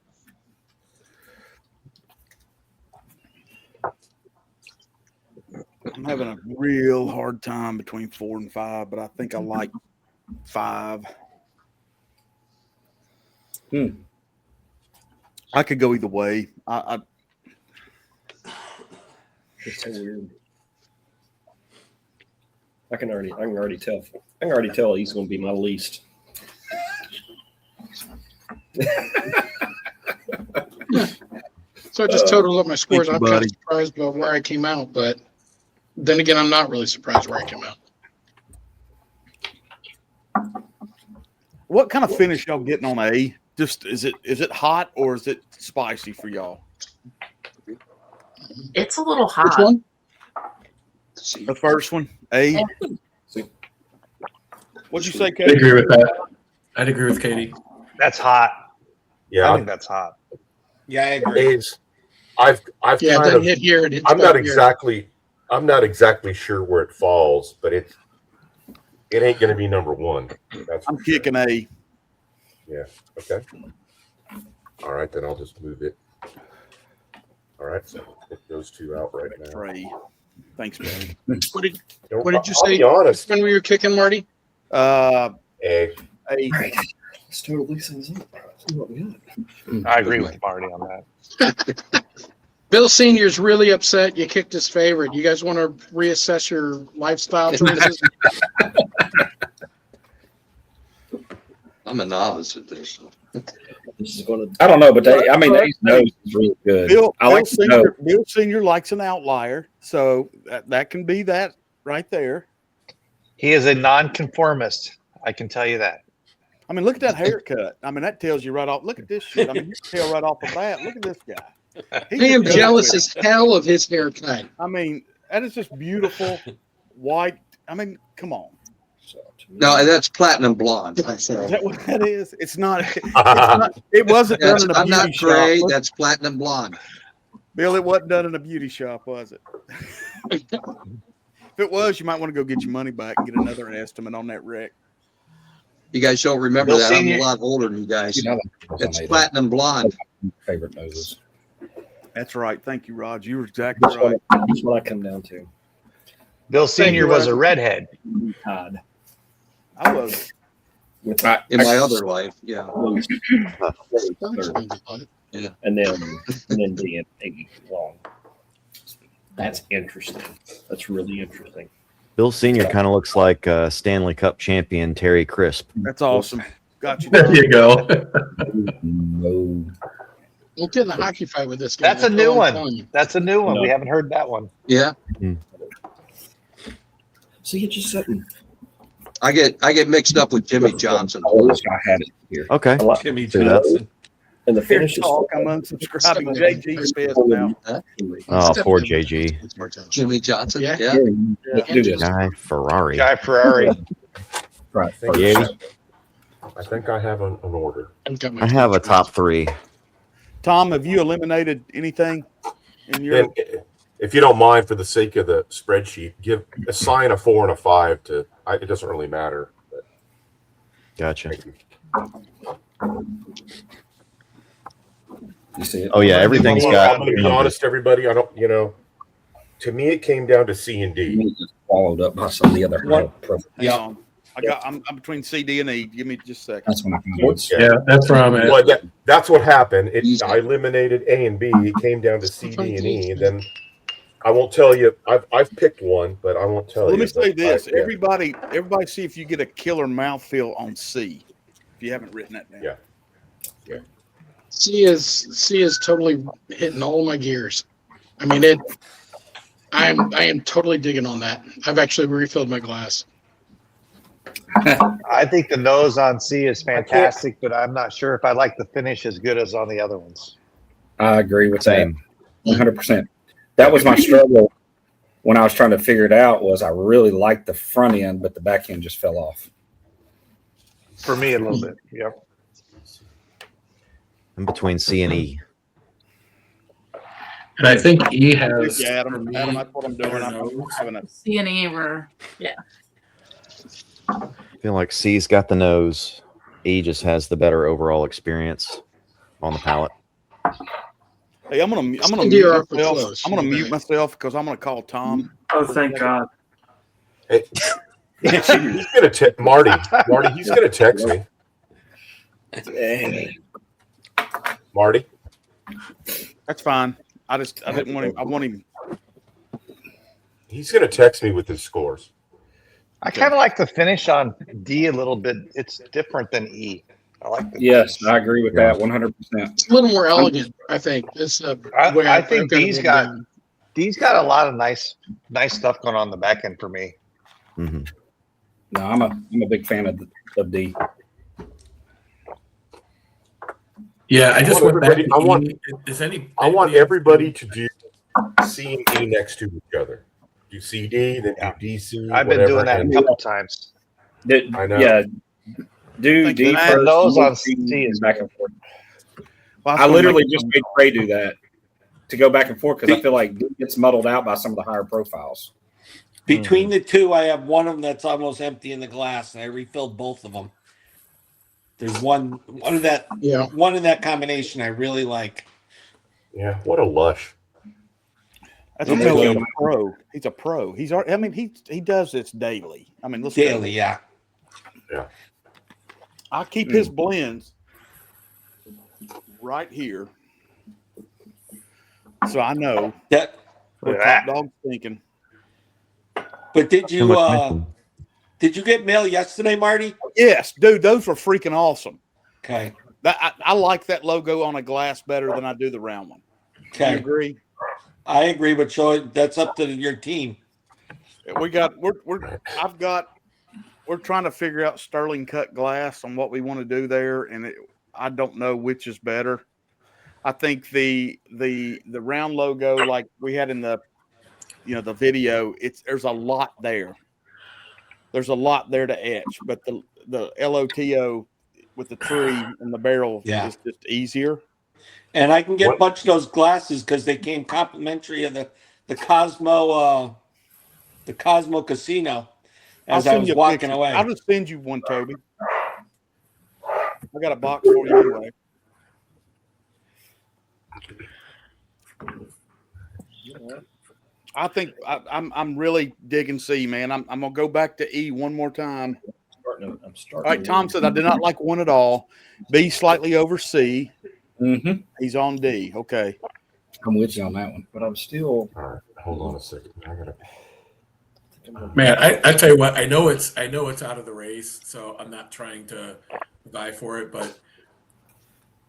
I'm having a real hard time between 4 and 5, but I think I like 5. I could go either way. It's so weird. I can already tell he's going to be my least. So I just totaled up my scores. you, I'm kind buddy. of surprised by where I came out, but then again, I'm not really surprised where I came out. What kind of finish y'all getting on A? Just is it hot or is it spicy for y'all? It's a little Which hot. one? The first one, A. What'd you say, I'd Katie? agree with that. I'd agree with Katie. That's hot. Yeah, I think that's hot. Yeah, I agree. Dave's. I've Yeah, kind then of. hit here and hit I'm not here. I'm not exactly sure where it falls, but it ain't going to be number 1. I'm kicking A. Yeah. Okay. All right, then I'll just move it. All right, so put those 2 out right now. Pray. Thanks, man. What did Don't- What did you I'll say be honest. when we were kicking, Marty? A. A. Let's total these things up. See what we got. I agree with Marty on that. Bill Senior's really upset you kicked his favorite. You guys want to reassess your lifestyle choices? I'm a novice at this. This is going to. I don't know, but Dave's nose is really good. Bill Senior likes an outlier, so that can be that right there. He is a nonconformist. I can tell you that. I mean, look at that haircut. I mean, that tells you right off. Look at this shit. I mean, you can tell right off the bat. Look at this guy. I am jealous as hell of his haircut. I mean, that is just beautiful white. I mean, come on. No, that's platinum blonde. Is that what that is? It's not. It wasn't done in a I'm beauty not gray. shop. That's platinum blonde. Bill, it wasn't done in a beauty shop, was it? If it was, you might want to go get your money back and get another estimate on that wreck. You guys don't remember Bill that. Senior. I'm a lot older than you guys. You know, It's platinum blonde. favorite noses. That's right. Thank you, Rod. You were exactly right. That's what I come down to. Bill Senior was a redhead. God. I was. With In my other life, yeah. And then being 80 long. That's interesting. That's really interesting. Bill Senior kind of looks like Stanley Cup champion Terry Crisp. That's awesome. Got you. There you go. No. We'll get in the hockey fight with this guy. That's a new all I'm telling one. you. That's a new one. No. We haven't heard that one. Yeah. So you just sitting. I get mixed up with Jimmy Johnson. Oh, this guy had it here. Okay. I like, Jimmy Do that. Johnson. and the Here, finish is talk. I'm unsubscribing. JG's pissed now. Oh, poor JG. Jimmy Johnson. Yeah. Yeah. Let's do this. Guy Ferrari. Guy Ferrari. Right. Yeah. I think I have an order. I have a top 3. Tom, have you eliminated anything in your? And if you don't mind, for the sake of the spreadsheet, assign a 4 and a 5 to. It doesn't really matter. But Gotcha. thank you. You see it? Oh yeah, everything's got. I'm going to be honest, everybody. I don't. To me, it came down to C and D. Just followed up by some of the other. Hang on. I'm between C, D, and E. Give me just a second. That's when I can Yeah, that's where I'm at. Well, that's what happened. I eliminated A and B. It came down to C, D, and E. And then I won't tell you. I've picked one, but I won't tell you. Let me say this: everybody, see if you get a killer mouthfeel on C. If you haven't written that down. Yeah. C is totally hitting all my gears. I mean I am totally digging on that. I've actually refilled my glass. I think the nose on C is fantastic, but I'm not sure if I like the finish as good as on the other ones. I agree with that. 100%. That was my struggle when I was trying to figure it out. Was I really liked the front end, but the back end just fell off. For me, a little bit. Yep. I'm between C and E. And I think E has. Adam, that's what I'm doing. I'm having a C and E were, yeah. I feel like C's got the nose. E just has the better overall experience on the palate. Hey, I'm gonna mute myself. I'm gonna mute myself because I'm gonna call Tom. Oh, thank God. Hey, he's gonna Marty. He's gonna text me. Marty. That's fine. I didn't want him. I want him. He's gonna text me with his scores. I kind of like the finish on D a little bit. It's different than E. I like the Yes, finish. I agree with that 100%. It's a little more elegant, I think. It's I think D's got a lot of nice stuff going on in the back end for me. Mm-hmm. No, I'm a big fan of D. Yeah, I just went back to I want everybody to do C and E next to each other. Do CD, then do DC. I've been doing that a couple times. I know. Yeah. Do D first. Those on C C is back and forth. Well, I literally just made Trey do that to go back and forth because I feel like D gets muddled out by some of the higher profiles. Between the two, I have one of them that's almost empty in the glass, and I refilled both of them. There's one in that combination I really like. Yeah, what a lush. That's because he's a pro. He's a pro. He does this daily. I mean, let's daily, yeah. I keep his blends right here, so I know that what Top Dog's thinking. But did you get mail yesterday, Marty? Yes, dude, those were freaking awesome. Okay, I like that logo on a glass better than I do the round one. Okay, you agree? I agree, but that's up to your team. We're trying to figure out sterling cut glass on what we want to do there, and I don't know which is better. I think the round logo like we had in the video, there's a lot there. There's a lot there to etch, but the LOTO with the tree and the barrel is just easier. And I can get a bunch of those glasses because they came complimentary of the Cosmo Casino as I was walking away. I'll just send you one, Toby. I got a box for you anyway. I think I'm really digging C, man. I'm gonna go back to E one more time. I'm starting. All right, Tom said I did not like one at all. B slightly over C. Mm-hmm. He's on D. Okay. I'm with you on that one, but I'm still. All right, hold on a second. I gotta. Man, I tell you what, I know it's out of the race, so I'm not trying to vie for it, but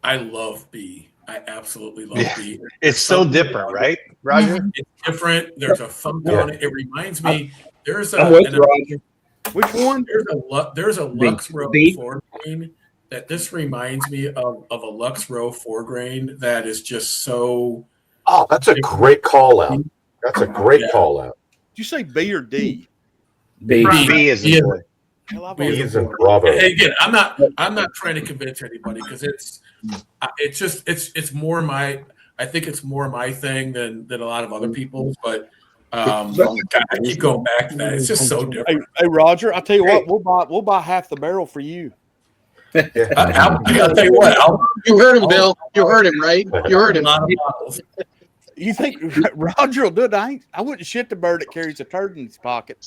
I love B. I absolutely love B. It's so different, right, Roger? It's different. There's a funk on it. It reminds me. There's I'm with Roger. Which one? There's a Lux Row 4-grain that this reminds me of a Lux Row 4-grain that is just so. Oh, that's a great call out. That's a great call out. Did you say B or D? B. B is in boy. B is in Bravo. Again, I'm not trying to convince anybody because it's more my. I think it's more my thing than a lot of other people's, but. I keep going back to that. It's just so different. Hey, Roger, I'll tell you what, we'll buy half the barrel for you. I'll tell you what. You heard him, Bill. You heard him, right? You heard him. You think Roger will do it? I wouldn't shit the bird that carries a turd in his pocket.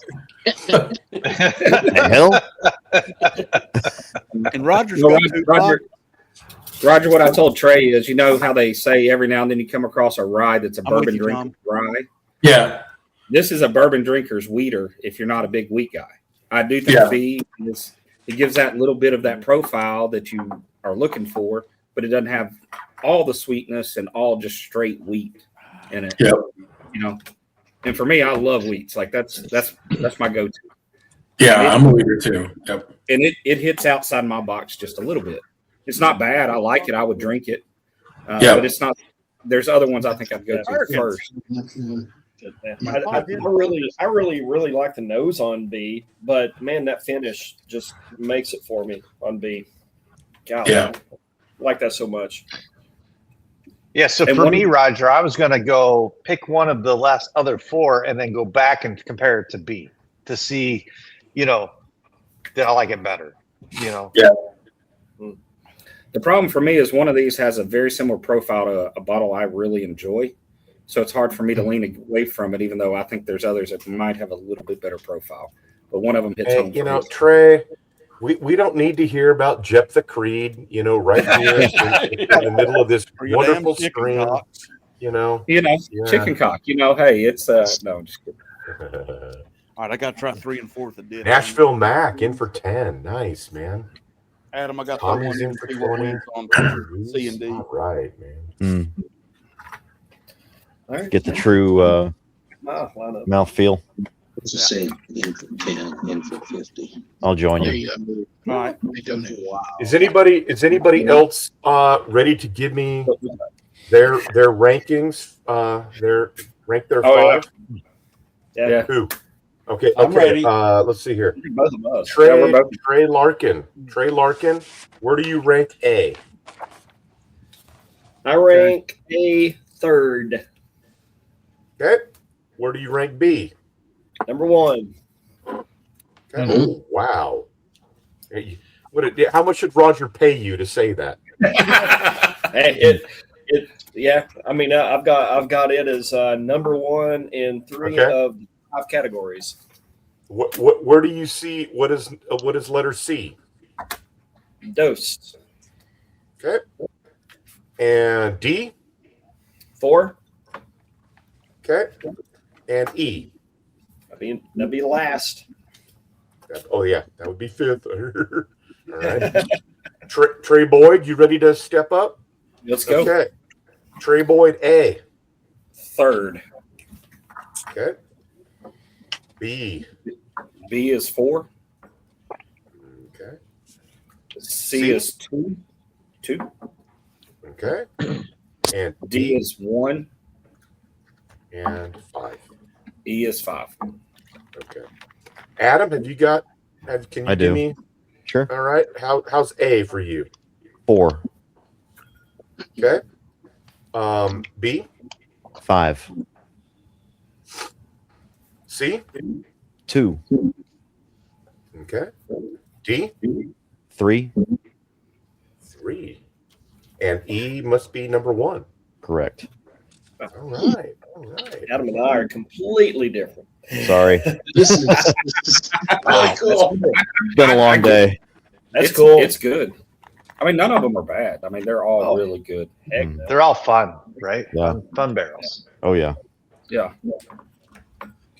Hell, And Roger's No, got two pockets. Roger, what I told Trey is, you know how they say every now and then you come across a rye that's a I'm with bourbon you, drinker Tom. rye. Yeah. This is a bourbon drinker's weeder if you're not a big wheat guy. I do think Yeah. B is, it gives that little bit of that profile that you are looking for, but it doesn't have all the sweetness and all just straight wheat in it. Yep. You know, and for me, I love wheats. Like that's my go-to. Yeah, I'm a leader too. Yep. And it hits outside my box just a little bit. It's not bad. I like it. I would drink it. Yeah. But it's not. There's other ones I think I'd go to Perfect. first. I really like the nose on B, but man, that finish just makes it for me on B. God, Yeah. I like that so much. Yeah, so And for one- me, Roger, I was going to go pick one of the last other four and then go back and compare it to B to see, you know, that I like it better. You know. Yeah. The problem for me is one of these has a very similar profile to a bottle I really enjoy. So it's hard for me to lean away from it, even though I think there's others that might have a little bit better profile. But one of them hits home. And, you for know, me. Trey, we don't need to hear about Jephthah Creed, you know, right here in the middle of this Or your wonderful damn chicken screen, cocks. you know. Yeah. Chicken cock. You know, hey, it's no, I'm just kidding. All right, I got to try 3 and 4th edition. Nashville Mac in for 10. Nice, man. Adam, I got that Tommy's one in in for see what 20. wins on C and D. All right, man. All right. Get the true Lineup. mouthfeel. It's the same. In for 10, in for 50. I'll join There you. you go. All right. They donate. Is anybody else ready to give me their rankings? Their Oh, five? Yeah. Who? Okay, I'm ready. Let's see here. Both of us. Trey Larkin. Trey Larkin, where do you rank A? I rank a third. Okay. Where do you rank B? Number one. Okay. Oh, wow. Hey, how much should Roger pay you to say that? Hey, yeah. I mean, I've got it as number one in three of the 5 categories. Where do you see what is letter C? Dose. Okay. And D? 4. Okay. And E? That'd be last. Oh yeah, that would be 5th. All right. Trey Boyd, you ready to step up? Let's go. Okay. Trey Boyd A. Third. Okay. B. B is 4. Okay. C is 2. 2. Okay. And D is 1. And 5. E is 5. Okay. Adam, can you I give do. me? Sure. All right. How's A for you? 4, Okay. B. 5, C. 2, Okay. D. 3. 3. And E must be number 1. Correct. All right. All right. Adam and I are completely different. Sorry. This is Oh, cool. It's been a long day. That's cool. It's good. I mean, none of them are bad. I mean, they're all really good. Heck Mm. no. They're all fun, right? Yeah. Fun barrels. Oh yeah. Yeah.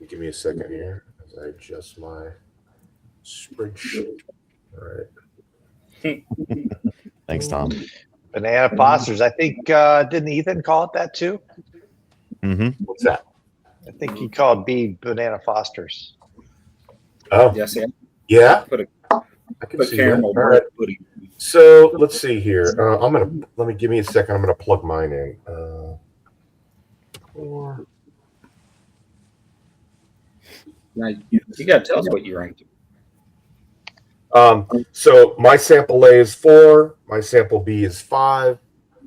Give me a second here as I adjust my spreadsheet. All right. Thanks, Tom. Banana Fosters. I think didn't Ethan call it that too? Mm-hmm. What's that? I think he called B Banana Fosters. Oh, Yes, yeah. yeah. I can Put see caramel that. All right. pudding. So let's see here. Give me a second. I'm gonna plug mine in. 4. Now, you got to tell us what you ranked. So my sample A is 4. My sample B is 5.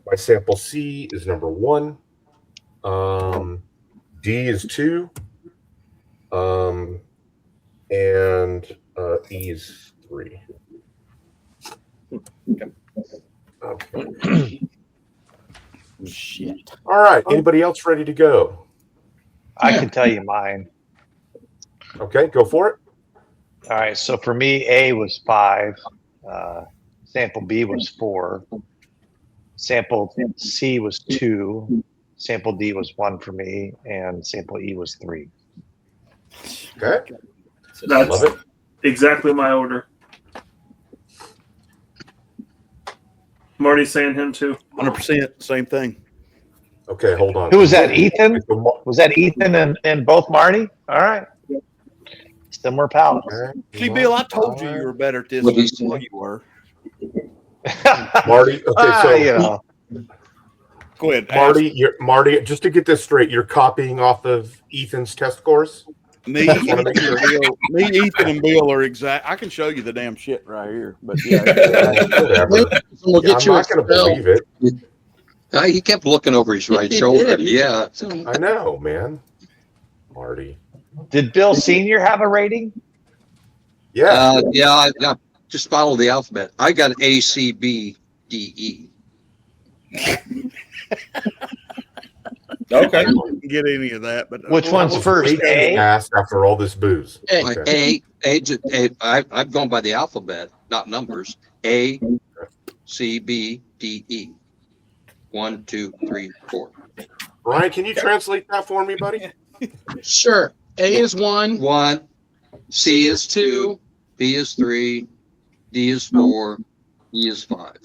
My sample C is number 1. D is 2. And E is 3. Okay. Shit. All right. Anybody else ready to go? I can tell you mine. Okay, go for it. All right. So for me, A was 5. Sample B was 4. Sample C was 2. Sample D was 1 for me, and sample E was 3. Okay. That's Love it. exactly my order. Marty's saying him too. 100%, same thing. Okay, hold on. Who was that? Ethan? Was that Ethan and both Marty? All right. Similar palates. Okay. See, Bill, I told you you were better at this What than he said. you were. Marty. Okay, so you know. Go ahead, Marty. Just to get this straight, you're copying off of Ethan's test scores. Me, Ethan, and Bill are exact. I can show you the damn shit right here. But yeah, whatever. We'll get I'm you not going to believe it. He kept looking over his right shoulder. Yeah. I know, man. Marty. Did Bill Sr. have a rating? Yeah. I just follow the alphabet. I got A, C, B, D, E. Okay. I didn't get any of that. But Which one's first? A? Asked after all this booze. A. I've gone by the alphabet, not numbers. A, C, B, D, E. 1, 2, 3, 4. Ryan, can you translate that for me, buddy? Sure. A is 1. 1. C is 2. B is 3. D is 4. E is 5.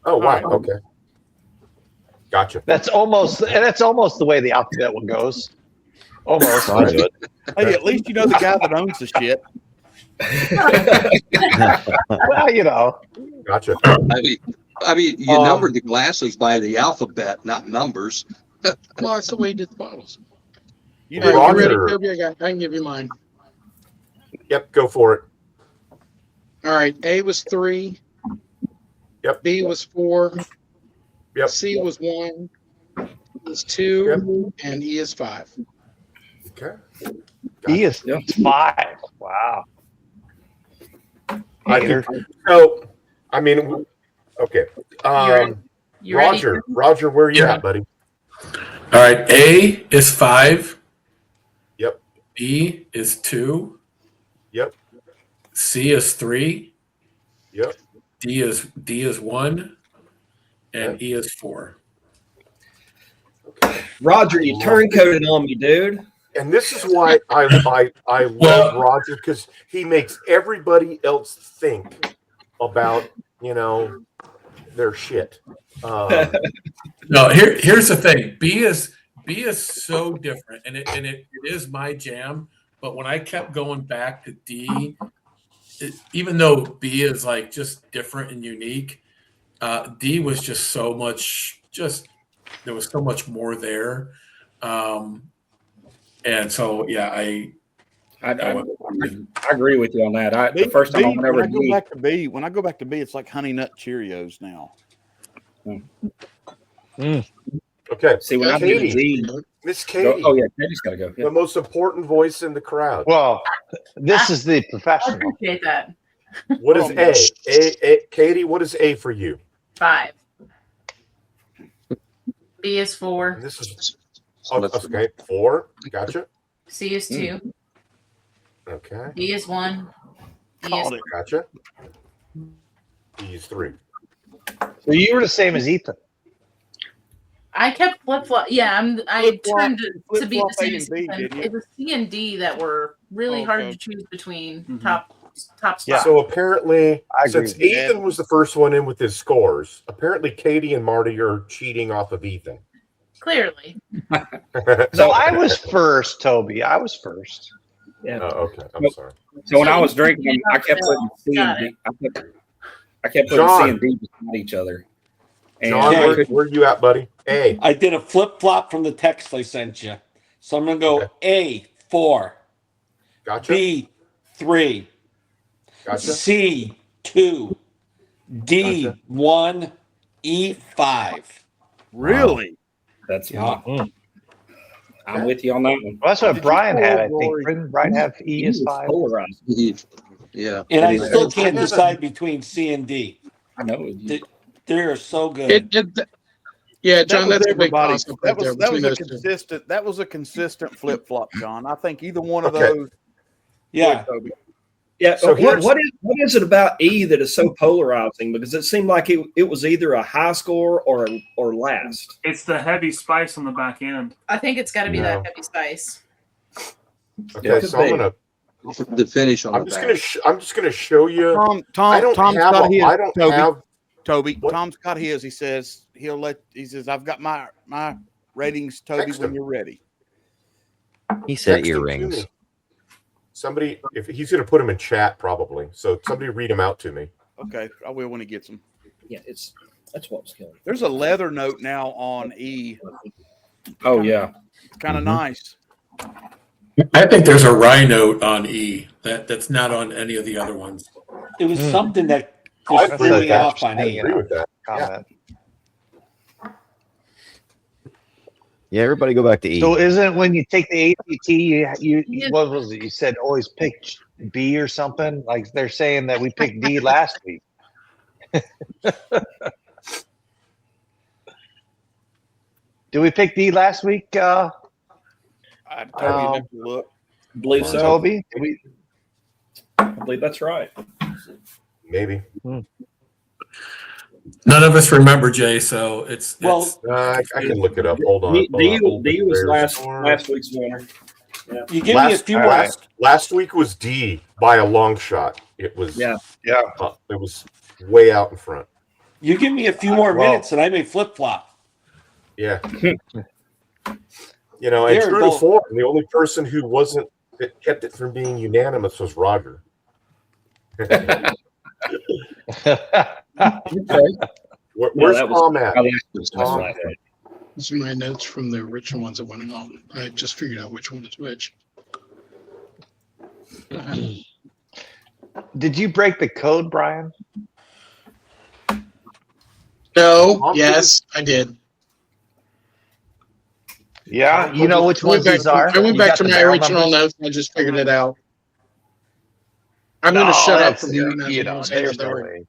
Oh wow. Okay. Gotcha. That's almost the way the alphabet one goes. Almost. Hey, at least you know the guy that owns the shit. Well, you know. Gotcha. I mean, you numbered the glasses by the alphabet, not numbers. Well, that's the way he did the bottles. You All know, right, you ready, Roger. Toby? I can give you mine. Yep. Go for it. All right. A was 3. Yep. B was 4. Yep. C was 1. E is 2. And E is 5. Okay. E is 5. Wow. I mean, okay. You ready? Roger, where are you at, buddy? All right. A is 5. Yep. B is 2. Yep. C is 3. Yep. D is 1. And E is 4. Roger, you turncoated on me, dude. And this is why I love Roger, because he makes everybody else think about their shit. No, here's the thing. B is so different, and it is my jam. But when I kept going back to D, even though B is like just different and unique, D was just so much. There was so much more there, and so yeah, I agree with you on that. The first time I went over when I go back to B, it's like Honey Nut Cheerios now. Okay. See, when Katie, Miss Katie. Oh yeah, Katie's got to go. Yeah. The most important voice in the crowd. Well, this is the professional. I appreciate that. What is A? Katie, what is A for you? 5. B is 4. And this is okay. 4. Gotcha. C is 2. Okay. D is 1. E is Gotcha. E is 3. So you were the same as Ethan. I kept flip-flop. Yeah, I turned to be the same A as and B, Ethan. didn't you? It was C and D that were really hard to choose between top spots. So apparently, since agree with Ethan was the first one in with his scores, apparently Katie and Marty are cheating off of Ethan. Clearly. So I was first, Toby. I was first. Yeah. Oh, okay. I'm sorry. So when I was drinking, I kept putting C and D. I kept putting John. C and D beside each other. And John, where are you at, buddy? A. I did a flip flop from the text I sent you. So I'm going to go A, 4. Gotcha. B, 3. Gotcha. C, 2. D, Gotcha. 1. E, 5. Really? That's Yeah. I'm with you on that one. Well, that's what Brian had, I think. Didn't Brian have E is 5? Polarized. Yeah. And I still can't decide between C and D. I know. They're so good. Yeah, That John, was that's a big everybody's. toss-up That right was there that between was a those two. consistent. That was a consistent flip flop, John. I think either one of Okay. those. Yeah. Yeah. So what is it about E that is so polarizing? Because it seemed like it was either a high score or last. It's the heavy spice on the back end. I think it's got to be No. that heavy spice. Okay, so I'm gonna. The finish on I'm the just back. gonna. I'm just gonna show you. I don't Tom's have. got his. I don't Toby. have. Toby. What? Tom's got his. He says he'll let. He says I've got my ratings, Toby. Text When him. you're ready. He said Text him to earrings. me. Somebody, if he's gonna put him in chat, probably. So somebody read him out to me. Okay, I will when he gets them. Yeah, that's what's killing. There's a leather note now on E. Oh yeah, It's kind of nice. I think there's a rhino on E that's not on any of the other ones. It was something that I just agree threw with me that. off on I E. agree with that. Comment. Yeah, everybody go back to E. So isn't when you take the ACT, you what was it? You said always pick B or something? Like they're saying that we picked D last week. Did we pick D last week? Toby, have to look. I believe so. Toby? Did we? I believe that's right. Maybe. None of us remember, Jay, so it's I can look it up. Hold on. D was There's last week's winner. Yeah. You give me a few more. Last week was D by a long shot. It was Yeah. It was way out in front. You give me a few more minutes, and I may flip flop. Yeah. You know, and They're true to both- form, the only person who wasn't that kept it from being unanimous was Roger. Okay. Where's Tom at? Tom. These are my notes from the original ones that went on. I just figured out which one is which. Did you break the code, Brian? No, yes, I did. Yeah, you know which ones these are. I went You back got to the my barrel original numbers? notes and I just figured it out. I'm going to No, shut up that's, from the emails. you know, and say there's that no word. way.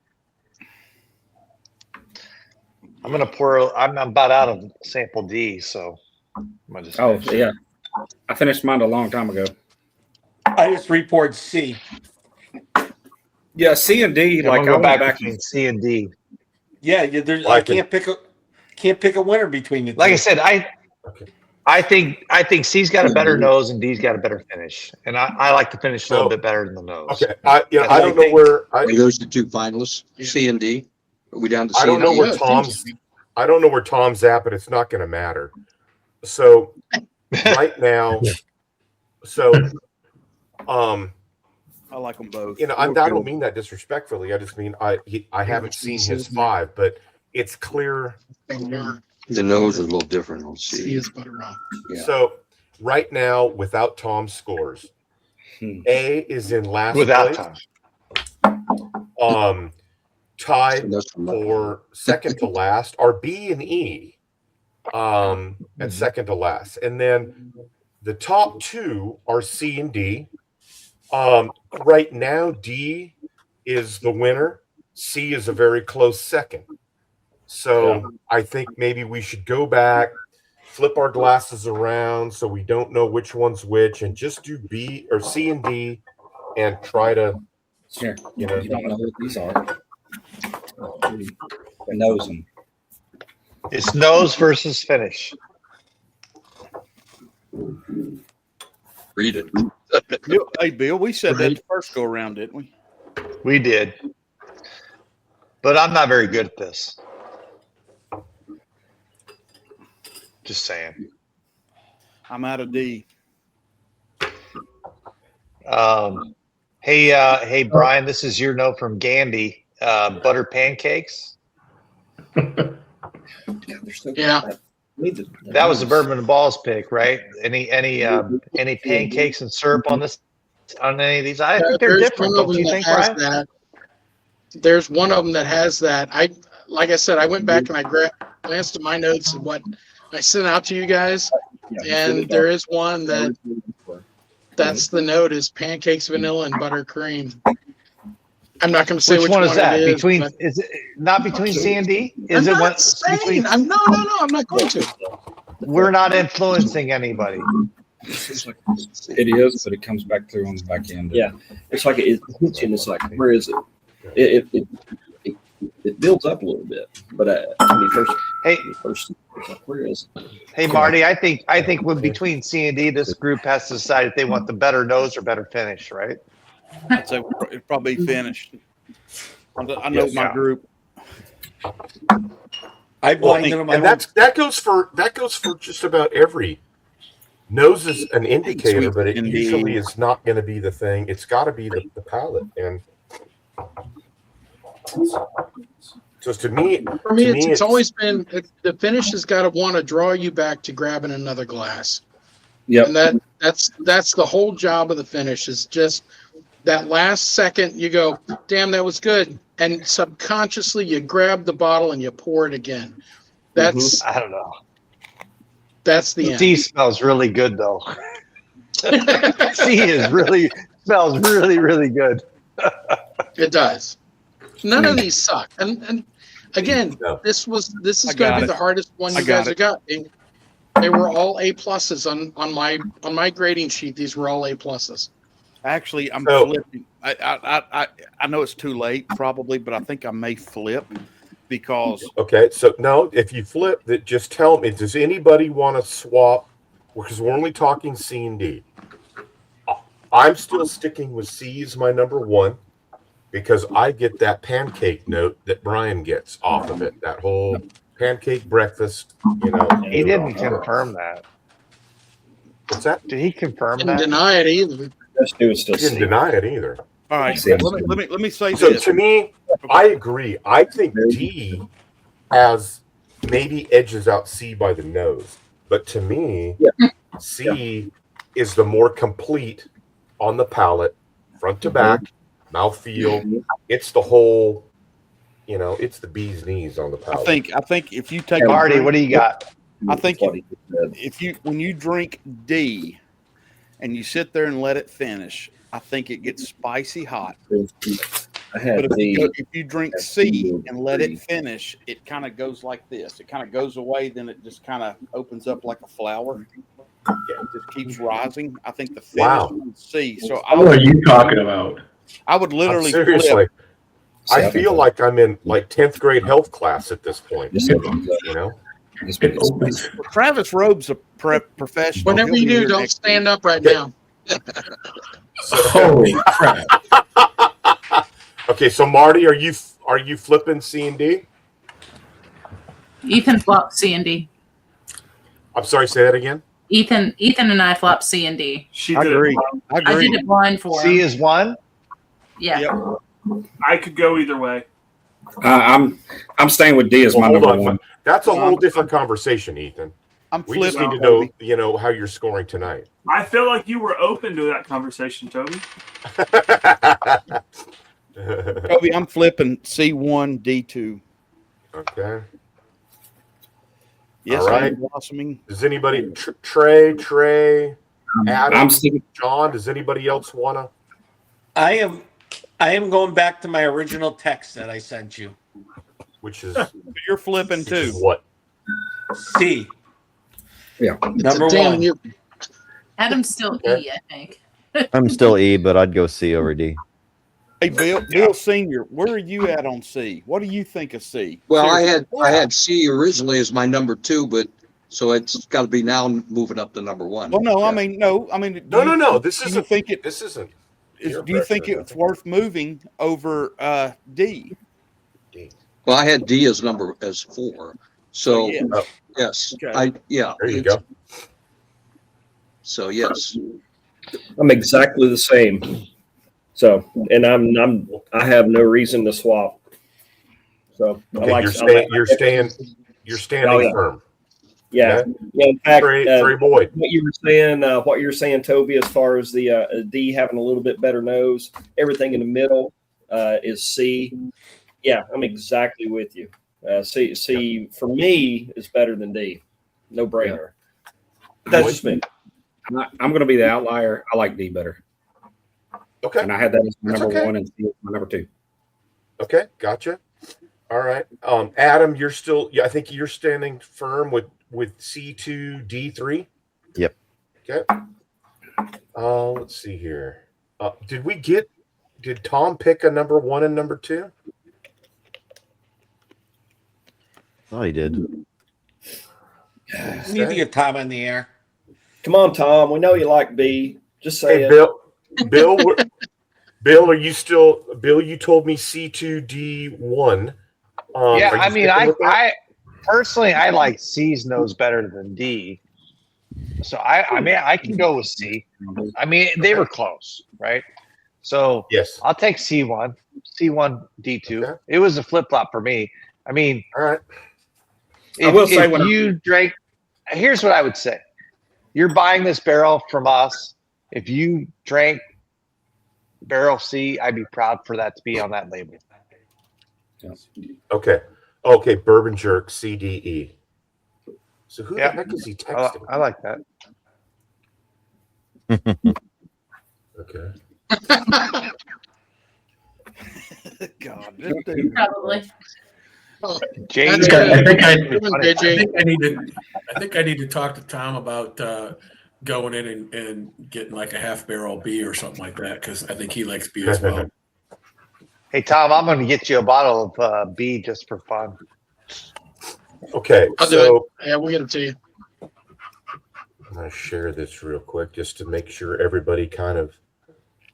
I'm gonna pour. I'm about out of sample D, so I'm gonna just. Oh finish it. yeah, I finished mine a long time ago. I just report C. Yeah, C and D. I'm Like gonna I go went back back. between C and D. Yeah, I can't pick a winner between the two. Like I said, I think C's got a better nose and D's got a better finish, and I like the finish a little bit better than the nose. Okay, I don't know where. Are those the two finalists? C and D. Are we down to C? I don't know and where D? Tom's. I don't know where Tom's at, but it's not going to matter. So right now, I like them both. you know, I don't mean that disrespectfully. I just mean I haven't seen his 5, but it's clear. The nose is a little different on C. C is butter rock. Yeah. So right now, without Tom's scores, A is in last Without place. Tom. Tied for second to last are B and E, and second to last, and then the top 2 are C and D. Right now, D is the winner. C is a very close second. So I think maybe we should go back, flip our glasses around so we don't know which one's which, and just do B or C and D, and try to, Sure. you know, You don't know what these are. The nose and It's nose versus finish. Read it. Hey, Bill, we said that the first go around, didn't we? We did, but I'm not very good at this. Just saying. I'm out of D. Hey, Brian, this is your note from Gandy. Butter pancakes. Yeah. That was the bourbon and balls pick, right? Any pancakes and syrup on this? On any of these? I think they're There's different. one of Don't them you that think, has Brian? that. There's one of them that has that. Like I said, I went back and I glanced at my notes and what I sent out to you guys, and there is one that's the note is pancakes, vanilla, and buttercream. I'm not going to say which one is that? it is, Between but- is it not between C and D? I'm Is it not what saying. between? No. I'm not going to. We're not influencing anybody. It's like, it is, but it comes back through on the back end. Yeah, it's like it hits you, and it's like, where is it? It builds up a little bit, but when you first, it's like, where is it? Hey Marty, I think when between C and D, this group has to decide if they want the better nose or better finish, right? I'd say it's probably finished. I know my group. I blinded them. And that goes for just about every. Nose is an indicator, but it usually is not going to be the thing. It's got to be the palate. And so to me, it's always been the finish has got to want to draw you back to grabbing another glass. Yeah, and that's the whole job of the finish is just that last second you go, damn, that was good, and subconsciously you grab the bottle and you pour it again. That's I don't know. That's the end. C smells really good though. C smells really good. It does. None of these suck. And again, this is going to be the hardest one you guys have got. They were all A pluses on my grading sheet. These were all A pluses. Actually, I'm flipping. I know it's too late probably, but I think I may flip because. Okay, so no, if you flip that, just tell me. Does anybody want to swap? Because we're only talking C and D. I'm still sticking with C as my number one because I get that pancake note that Brian gets off of it. That whole pancake breakfast, He didn't confirm that. What's that? Did he confirm Didn't that? deny it either. He didn't deny it either. All right, let me say so this. To me, I agree. I think D has maybe edges out C by the nose, but to me, C is the more complete on the palate, front to back, mouthfeel. It's the whole, it's the bee's knees on the palate. I think if you take Marty, what do you got? I think when you drink D and you sit there and let it finish, I think it gets spicy hot. But if you drink C and let it finish, it kind of goes like this. It kind of goes away, then it just kind of opens up like a flower. It just keeps rising. I think the finish is C. So what are you talking about? I would literally seriously. flip. I feel like I'm in like 10th grade health class at this point. Travis Robe's a professional. Whatever you do, don't stand up right now. Holy crap! Okay, so Marty, are you flipping C and D? Ethan flopped C and D. I'm sorry, say that again. Ethan and I flopped C and D. I agree. I did it blind for C him. is one. Yeah. Yep. I could go either way. I'm staying with D as my number one. That's a whole different conversation, Ethan. We just need to know, how you're scoring tonight. I feel like you were open to that conversation, Toby. Toby, I'm flipping C1, D2. Okay. Yes, all right. Blossoming. Does anybody, Trey, Adam, I'm sticking. John, does anybody else want to? I am going back to my original text that I sent you. Which is you're flipping too. What? C. Yeah. Number one. Adam's still E, I think. I'm still E, but I'd go C over D. Hey, Bill Senior, where are you at on C? What do you think of C? Well, I had C originally as my number two, but so it's got to be now moving up to number one. Well, no, Yeah. I mean, No. This isn't. This isn't. Do you think it's worth moving over D? Well, I had D as as 4. So yes, Okay. There you go. So yes, I'm exactly the same. So, and I have no reason to swap. So Okay, you're standing firm. Yeah. Okay. Yeah. In fact, Trey Boyd. what you were saying, Toby, as far as the D having a little bit better nose, everything in the middle is C. Yeah, I'm exactly with you. C for me is better than D. No brainer. But that's just me. I'm going to be the outlier. I like D better. Okay. And I had that as my That's number okay. one and C as my number two. Okay, gotcha. All right. Adam, you're still, I think you're standing firm with C2D3. Yep. Okay. Let's see here. Did Tom pick a number 1 and number 2? Oh, he did. We need to get Tom in the air. Come on, Tom. We know you like B. Just say it. Bill, Bill, are you still? Bill, you told me C2D1. Yeah, I mean, I personally I like C's nose better than D. So I mean, I can go with C. I mean, they were close, right? So yes, I'll take C1, D2. Okay. It was a flip flop for me. I mean, all right. If you drank, here's what I would say: you're buying this barrel from us. If you drank barrel C, I'd be proud for that to be on that label. Okay. Okay. Bourbon Jerk CDE. So who the heck is he texting? I like that. Okay. God, probably. I think I need to talk to Tom about going in and getting like a half barrel B or something like that, because I think he likes B as well. Hey Tom, I'm going to get you a bottle of B just for fun. Okay, I'll do it. Yeah, we'll get it to you. I'm going to share this real quick just to make sure everybody kind of.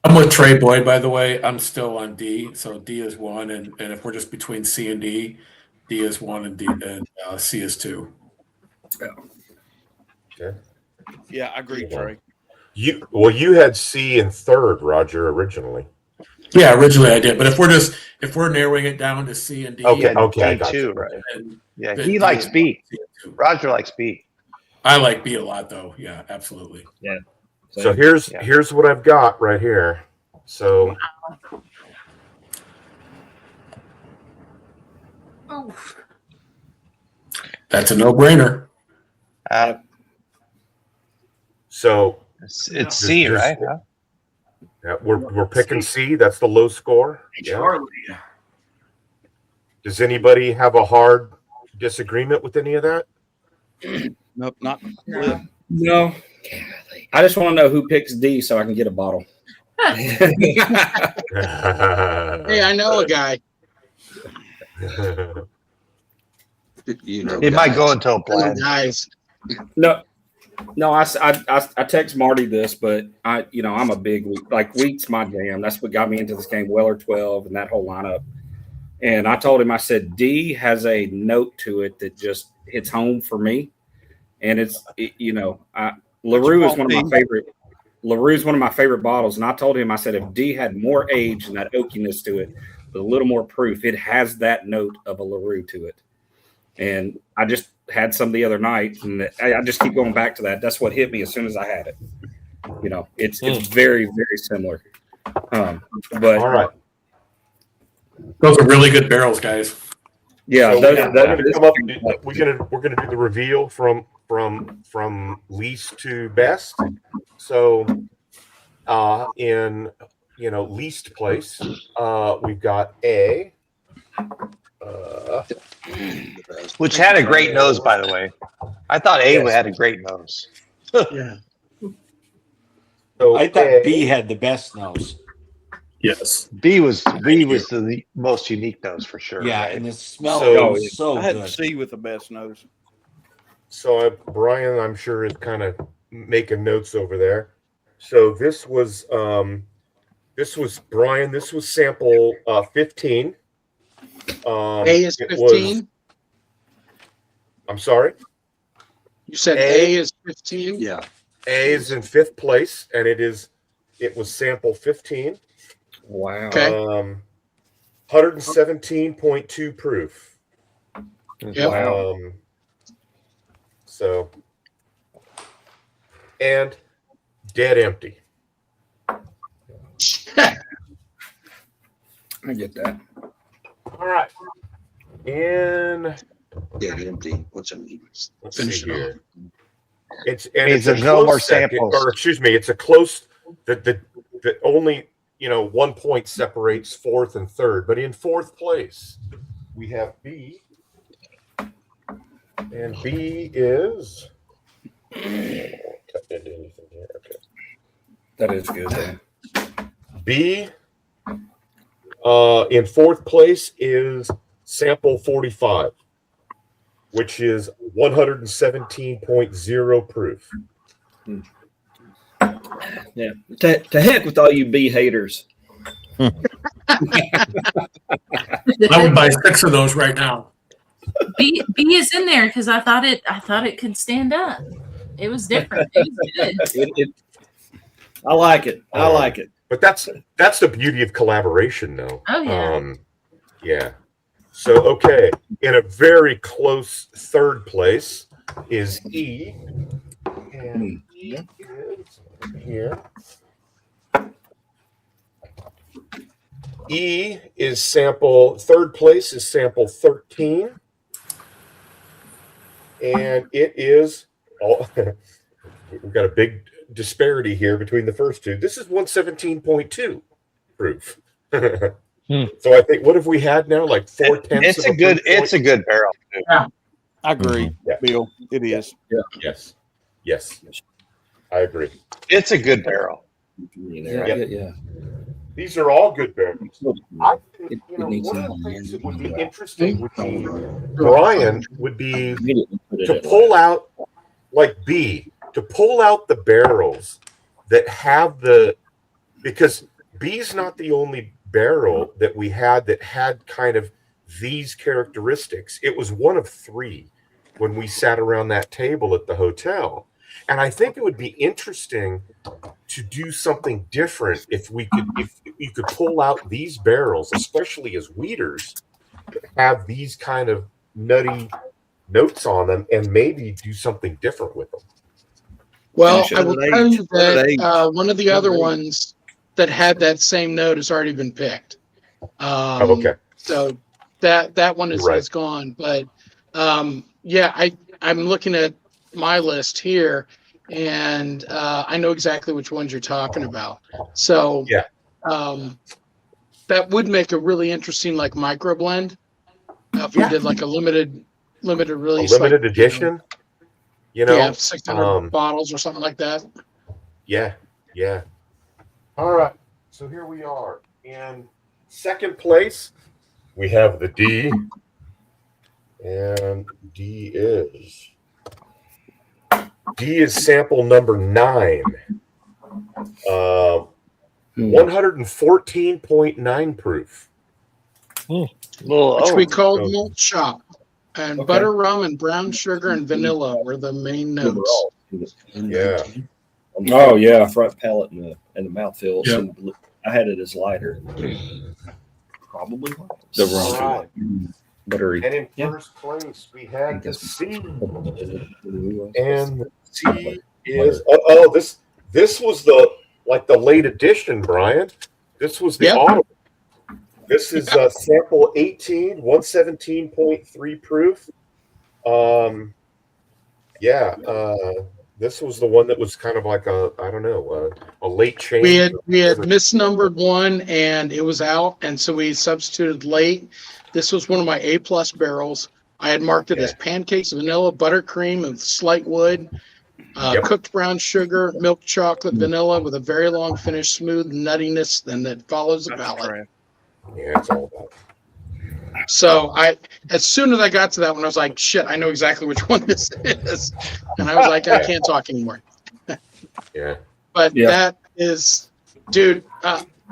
I'm with Trey Boyd, by the way. I'm still on D, so D is 1, and if we're just between C and D, D is 1 and C is 2. Yeah. Okay. Yeah, I agree, Trey. You had C in 3rd, Roger, originally. Yeah, originally I did, but if we're narrowing it down to C and D, okay, I got you. Right? Yeah, he likes B. Roger likes B. I like B a lot, though. Yeah, absolutely. Yeah. So here's what I've got right here. So. Oh. That's a no-brainer. So it's C, right? Huh? Yeah, we're picking C. That's the low score. Charlie. Yeah. Does anybody have a hard disagreement with any of that? Nope, not. No. I just want to know who picks D so I can get a bottle. Hey, I know a guy. It might go into a plan. Guys. No, I text Marty this, but I'm a big wheat's my jam. That's what got me into this game, Weller 12 and that whole lineup. And I told him, I said, D has a note to it that just hits home for me. And LaRue is one of my favorite. LaRue is one of my favorite bottles. And I told him, I said, if D had more age and that oakiness to it, with a little more proof, it has that note of a LaRue to it. And I just had some the other night, and I just keep going back to that. That's what hit me as soon as I had it. It's very, very similar. But all right, those are really good barrels, guys. Yeah, so we're gonna do the reveal from least to best. So, in least place, we've got A. Which had a great nose, by the way. I thought A had a great nose. Yeah. So I thought B had the best nose. Yes. B was the most unique nose for sure. Yeah, right? and the smell was so I had good. C with the best nose. So Brian, I'm sure, is kind of making notes over there. So this was Brian. This was sample 15. A is 15. I'm sorry. You said A is 15. Yeah. A is in 5th place, and it was sample 15. Wow. Okay. 117.2 proof. Yep. Wow. So, and dead empty. I get that. All right. And Dead empty. What's it mean? let's Finish see it here. It's Means there's no more samples. Or excuse me, it's a close. The only 1 point separates fourth and third. But in fourth place, we have B. And B is. Okay. That is good. Then. B in fourth place is sample 45, which is 117.0 proof. Yeah. To heck with all you B haters. I would buy 6 of those right now. B is in there because I thought it could stand up. It was different. It was good. I like it. I like it. But that's the beauty of collaboration, though. Oh yeah. Yeah. So okay, in a very close third place is E, and E is here. E is sample. Third place is sample 13, and it is all. We've got a big disparity here between the first two. This is 117.2 proof. So I think, what have we had now? Like 4/10. It's a good barrel. Yeah, I agree, Bill. It is. Yeah. Yes. I agree. It's a good barrel. Yeah. These are all good barrels. I think, one of the things that would be interesting would be, Brian, would be to pull out, like B, to pull out the barrels that have because B's not the only barrel that we had that had kind of these characteristics. It was one of 3 when we sat around that table at the hotel. And I think it would be interesting to do something different if you could pull out these barrels, especially as weeders, that have these kind of nutty notes on them, and maybe do something different with them. Well, I will tell you that one of the other ones that had that same note has already been picked. Okay. So that one is gone. But yeah, I'm looking at my list here, and I know exactly which ones you're talking about. So yeah, that would make a really interesting like micro blend if we did like a limited release, limited edition. 600 bottles or something like that. Yeah. All right. So here we are. In second place, we have the D. And D is sample number 9. 114.9 proof. Which we called Malt Shop. And butter, rum, and brown sugar and vanilla were the main notes. Yeah. Oh yeah, front palate and the mouthfeel. Yep. I had it as lighter. Probably the wrong buttery. And in first place, we had the C. And the C is this was the late edition, Brian. This was the autumn. This is sample 18, 117.3 proof. This was the one that was kind of like a late change. We had misnumbered one and it was out, and so we substituted late. This was one of my A+ barrels. I had marked it as pancakes, vanilla, buttercream, and slight wood, cooked brown sugar, milk chocolate, vanilla with a very long finish, smooth nuttiness, and that follows the palate. Yeah, it's all about it. So as soon as I got to that one, I was like, shit, I know exactly which one this is. And I was like, I can't talk anymore. Yeah. But that is, dude,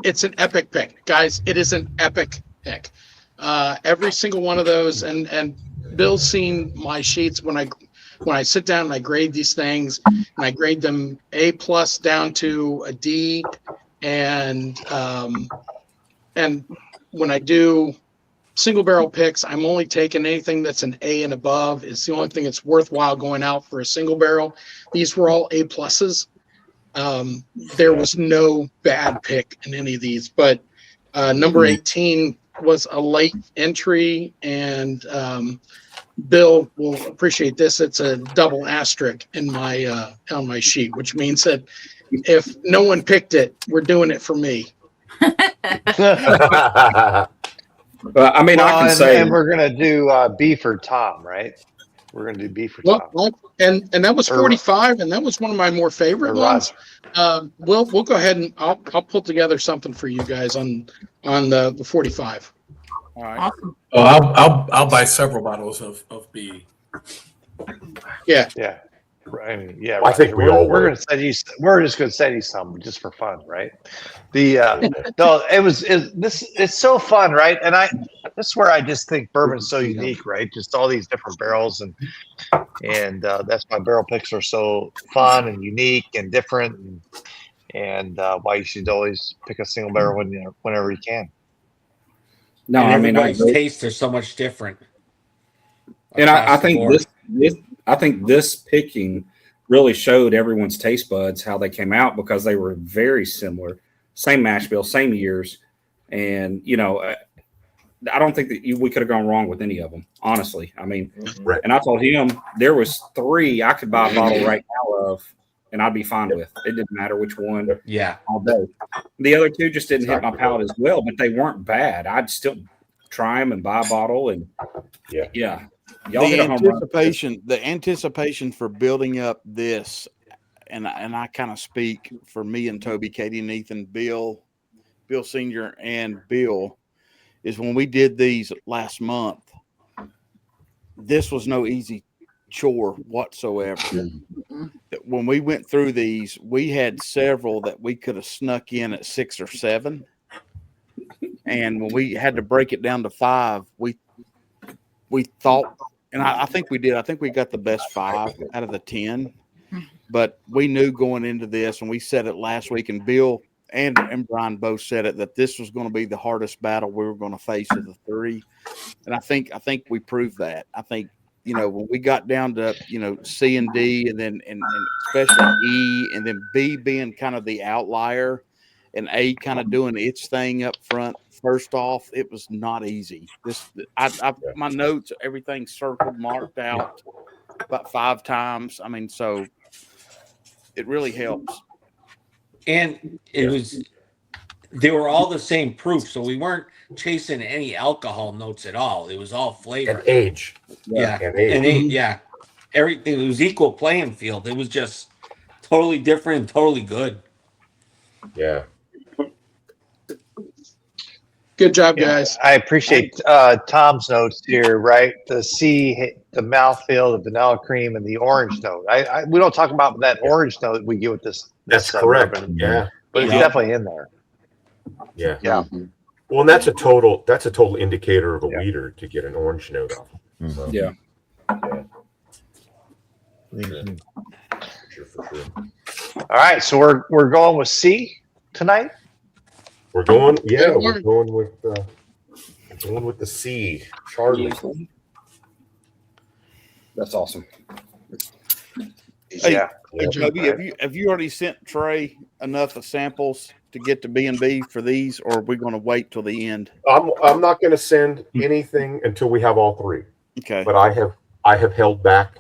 it's an epic pick. Guys, it is an epic pick. Every single one of those, and Bill's seen my sheets when I sit down and I grade these things, and I grade them A+ down to a D, and when I do single barrel picks, I'm only taking anything that's an A and above. It's the only thing that's worthwhile going out for a single barrel. These were all A+. There was no bad pick in any of these, but number 18 was a late entry, and Bill will appreciate this. It's a double asterisk in my on my sheet, which means that if no one picked it, we're doing it for me. I mean, I can say, and we're gonna do B for Tom, right? We're gonna do B for Tom. And that was 45, and that was one of my more favorite ones. We'll go ahead and I'll put together something for you guys on the 45. All right. Awesome. Oh, I'll buy several bottles of B. Yeah. Yeah. I mean, yeah. I think we're gonna send you. We're just gonna send you some just for fun, right? The no, it's so fun, right? And this is where I just think bourbon's so unique, right? Just all these different barrels, and that's why barrel picks are so fun and unique and different, and why you should always pick a single barrel whenever you can. No, and everybody's tastes are so much different. And I think this picking really showed everyone's taste buds how they came out, because they were very similar, same mash bill, same years, and I don't think that we could have gone wrong with any of them, honestly. I mean, and I told him there was 3 I could buy a bottle right now of, and I'd be fine with. It didn't matter which one. Yeah, all day. The other 2 just didn't hit my palate as well, but they weren't bad. I'd still try them and buy a bottle, and yeah. Y'all the anticipation for building up this, and I kind of speak for me and Toby, Katie and Ethan, Bill Senior and Bill, is when we did these last month, this was no easy chore whatsoever. When we went through these, we had several that we could have snuck in at 6 or 7. And when we had to break it down to 5, we thought, and I think we did. I think we got the best 5 out of the 10. But we knew going into this, and we said it last week, and Bill and Brian both said it, that this was going to be the hardest battle we were going to face of the 3. And I think we proved that. I think, when we got down to, C and D, and then and especially E, and then B being kind of the outlier, and A kind of doing its thing up front. First off, it was not easy. My notes, everything circled, marked out about 5 times. I mean, so it really helps. And they were all the same proof, so we weren't chasing any alcohol notes at all. It was all flavor and age. Everything, it was equal playing field. It was just totally different and totally good. Yeah. Good job, guys. I appreciate Tom's notes here, right? The C, the mouthfeel, the vanilla cream, and the orange note. We don't talk about that orange note we get with this. That's correct. Yeah, but it's definitely in there. Yeah. Mm-hmm. Well, and that's a total indicator of a weeder to get an orange note off. So, yeah. Mm-hmm. For sure. All right, so we're going with C tonight. We're going with the C, Charlie. That's awesome. Hey, Toby, have you already sent Trey enough of samples to get to B&B for these, or are we going to wait till the end? I'm not going to send anything until we have all 3. Okay. But I have held back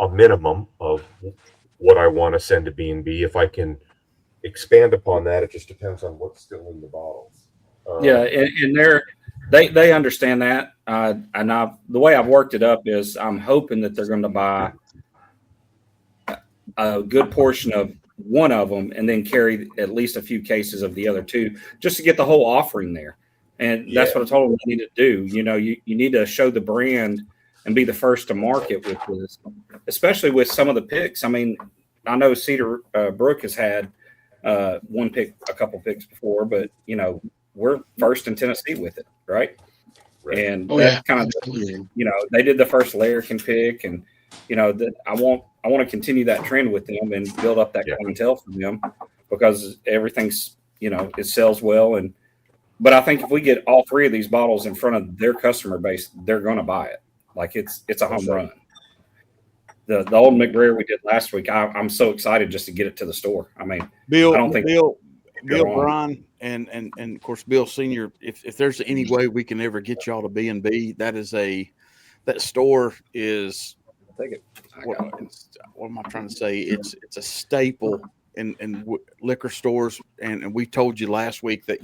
a minimum of what I want to send to B&B. If I can expand upon that, it just depends on what's still in the bottles. And they understand that. And the way I've worked it up is I'm hoping that they're going to buy a good portion of one of them and then carry at least a few cases of the other 2, just to get the whole offering there. And that's what I told them they need to do. You need to show the brand and be the first to market with this, especially with some of the picks. I mean, I know Cedar Brook has had one pick, a couple picks before, but we're first in Tennessee with it, right? And that kind of, they did the first Larrikin pick, and I want to continue that trend with them and build up that clientele for them, because everything's it sells well. But I think if we get all 3 of these bottles in front of their customer base, they're going to buy it. Like it's a home run. The old McBrayer we did last week, I'm so excited just to get it to the store. I mean, Bill, I don't think Bill, Brian, and of course Bill Senior. If there's any way we can ever get y'all to B&B, that store is. What am I trying to say? It's a staple liquor stores, and we told you last week that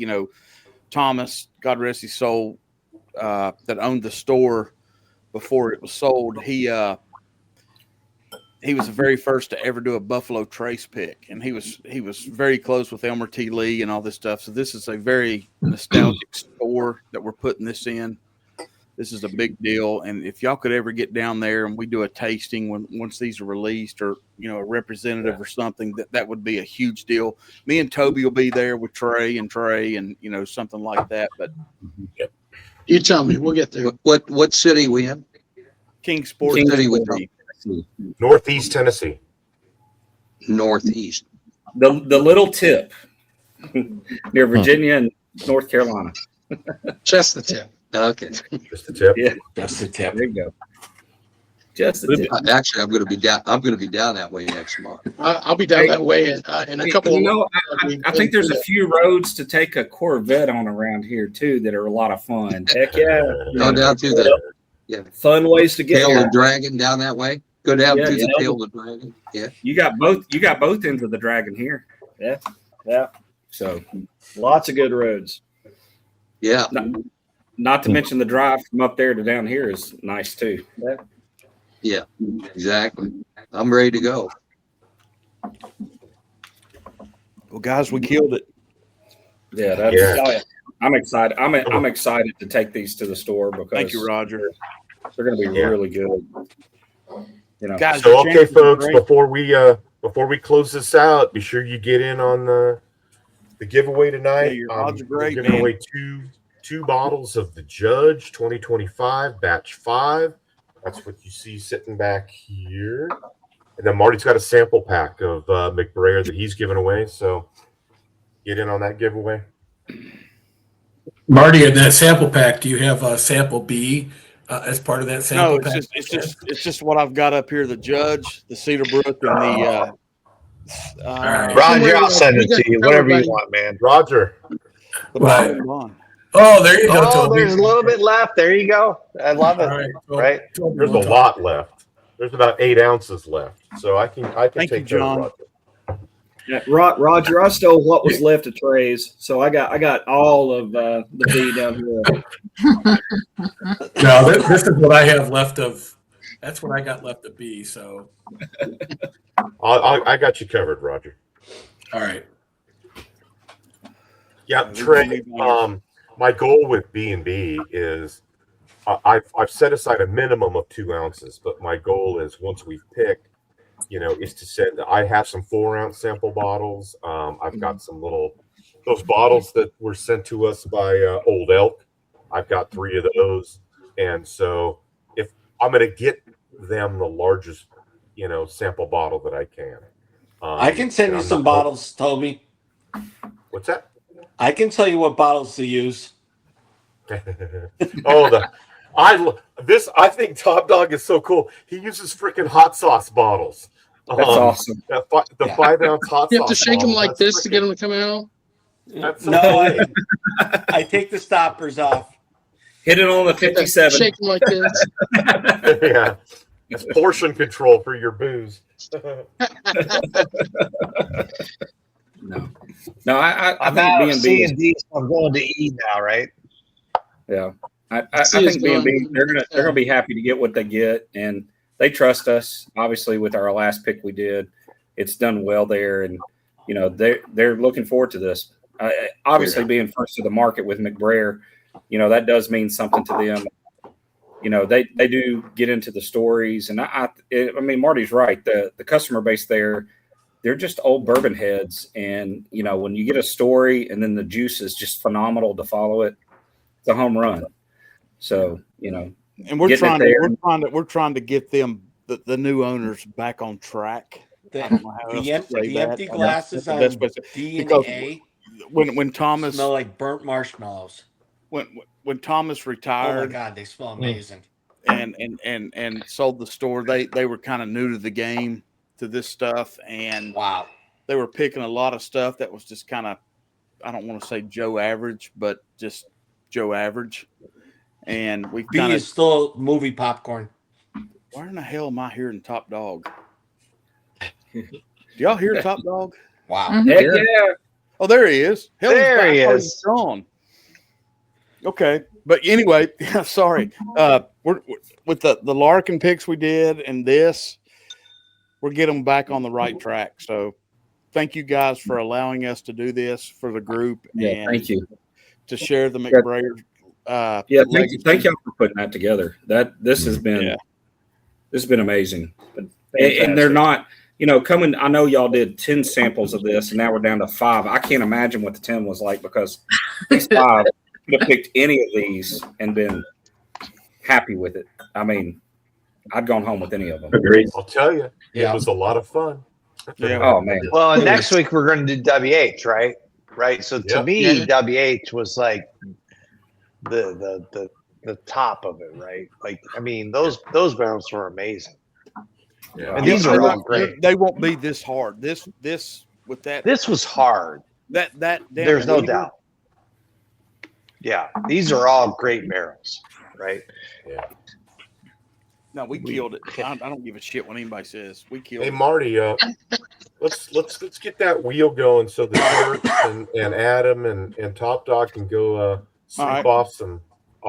Thomas, God rest his soul, that owned the store before it was sold. He was the very first to ever do a Buffalo Trace pick, and he was very close with Elmer T. Lee and all this stuff. So this is a very nostalgic store that we're putting this in. This is a big deal, and if y'all could ever get down there and we do a tasting once these are released, or a representative or something, that would be a huge deal. Me and Toby will be there with Trey, and something like that. But you tell me, we'll get there. What city we in? Kingsport, Northeast Tennessee. Northeast. The little tip near Virginia and North Carolina. Just the tip. Okay. Just the tip. Yeah. Just the tip. There you go. Just the tip. Actually, I'm going to be down. I'm going to be down that way next month. I'll be down that way in a couple of. I think there's a few roads to take a Corvette on around here too that are a lot of fun. Heck yeah! Go down through the fun ways to get Tail there. of Dragon down that way. Go down through the yeah. Tail of Dragon. Yeah. You got both ends of the dragon here. Yeah. Yeah. So lots of good roads. Yeah. Not to mention the drive from up there to down here is nice too. Yeah, exactly. I'm ready to go. Well, guys, we killed it. Yeah, that's I'm excited. I'm excited to take these to the store because thank you, Roger. They're going to be really good. Guys, so okay, folks, before we close this out, be sure you get in on the giveaway tonight. Your odds are great, we're giving man. away two bottles of the Judge 2025 batch 5. That's what you see sitting back here. And then Marty's got a sample pack of McBrayer that he's giving away. So get in on that giveaway. Marty, in that sample pack, do you have a sample B as part of that sample pack? It's just what I've got up here: the Judge, the Cedar Brook, and the. Roger, I'll send it to you. Whatever you want, man. Roger. Right. On. Oh, there you go. Oh, Toby. there's a little bit left. There you go. I love it. Right. There's a lot left. There's about 8 ounces left. So I can Thank take you, care of John. Roger. Yeah, Roger, I stole what was left of Trey's, so I got all of the B down here. No, this is what I have left of. That's what I got left of B. So I got you covered, Roger. all right. Yeah, Trey. My goal with B&B is I've set aside a minimum of 2 ounces, but my goal is once we've picked, is to send. I have some 4-ounce sample bottles. I've got some those bottles that were sent to us by Old Elk. I've got 3 of those, and so if I'm going to get them the largest, sample bottle that I can. I can send you some bottles, Toby. What's that? I can tell you what bottles to use. I think Top Dog is so cool. He uses freaking hot sauce bottles. That's awesome. The 5-ounce hot sauce. You have to shake them bottle. like this to get them to come out. No, I take the stoppers off. Hit it on the 57. Shake them like this. Yeah, it's portion control for your booze. No, I I'm think out of B&B. C&D, so I'm going to E now, right? Yeah, I think B&B they're gonna be happy to get what they get, and they trust us. Obviously, with our last pick we did, it's done well there, and they're looking forward to this. Obviously, being first to the market with McBrayer, that does mean something to them. They do get into the stories, and I mean Marty's right. The customer base there, they're just old bourbon heads, and when you get a story and then the juice is just phenomenal to follow it, it's a home run. So and we're trying to get them the new owners back on track. The empty glasses on D and A. When Thomas smell like burnt marshmallows. When Thomas retired, oh my God, they smell amazing. And sold the store, they were kind of new to the game, to this stuff, and wow, they were picking a lot of stuff that was just kind of, I don't want to say Joe average, but just Joe average. And we B is still movie popcorn. Where in the hell am I hearing Top Dog? Do y'all hear Top Dog? Wow. Heck yeah. Oh, there he is. Hell, There he he's is. gone. Okay, but anyway, sorry. We're with the Larkin picks we did, and this, we're getting them back on the right track. So, thank you guys for allowing us to do this for the group and Thank you to share the McBrayer. Thank y'all for putting that together. This has been amazing. And they're not, coming. I know y'all did 10 samples of this, and now we're down to 5. I can't imagine what the 10 was like, because these 5 could have picked any of these and been happy with it. I mean, I'd gone home with any of them. Agreed. I'll tell you, it was a lot of fun. Yeah. Oh man. Well, and next week we're going to do WH, right? Right. So to me, WH was like the top of it, right? Like, I mean, those barrels were amazing. Yeah. And these are all great. They won't be this hard. This with that. This was hard. That there's no doubt. Yeah, these are all great barrels, right? Yeah. No, we killed it. I don't give a shit what anybody says. We killed it. Hey Marty, let's get that wheel going so the Church and Adam and Top Dog can go sleep off a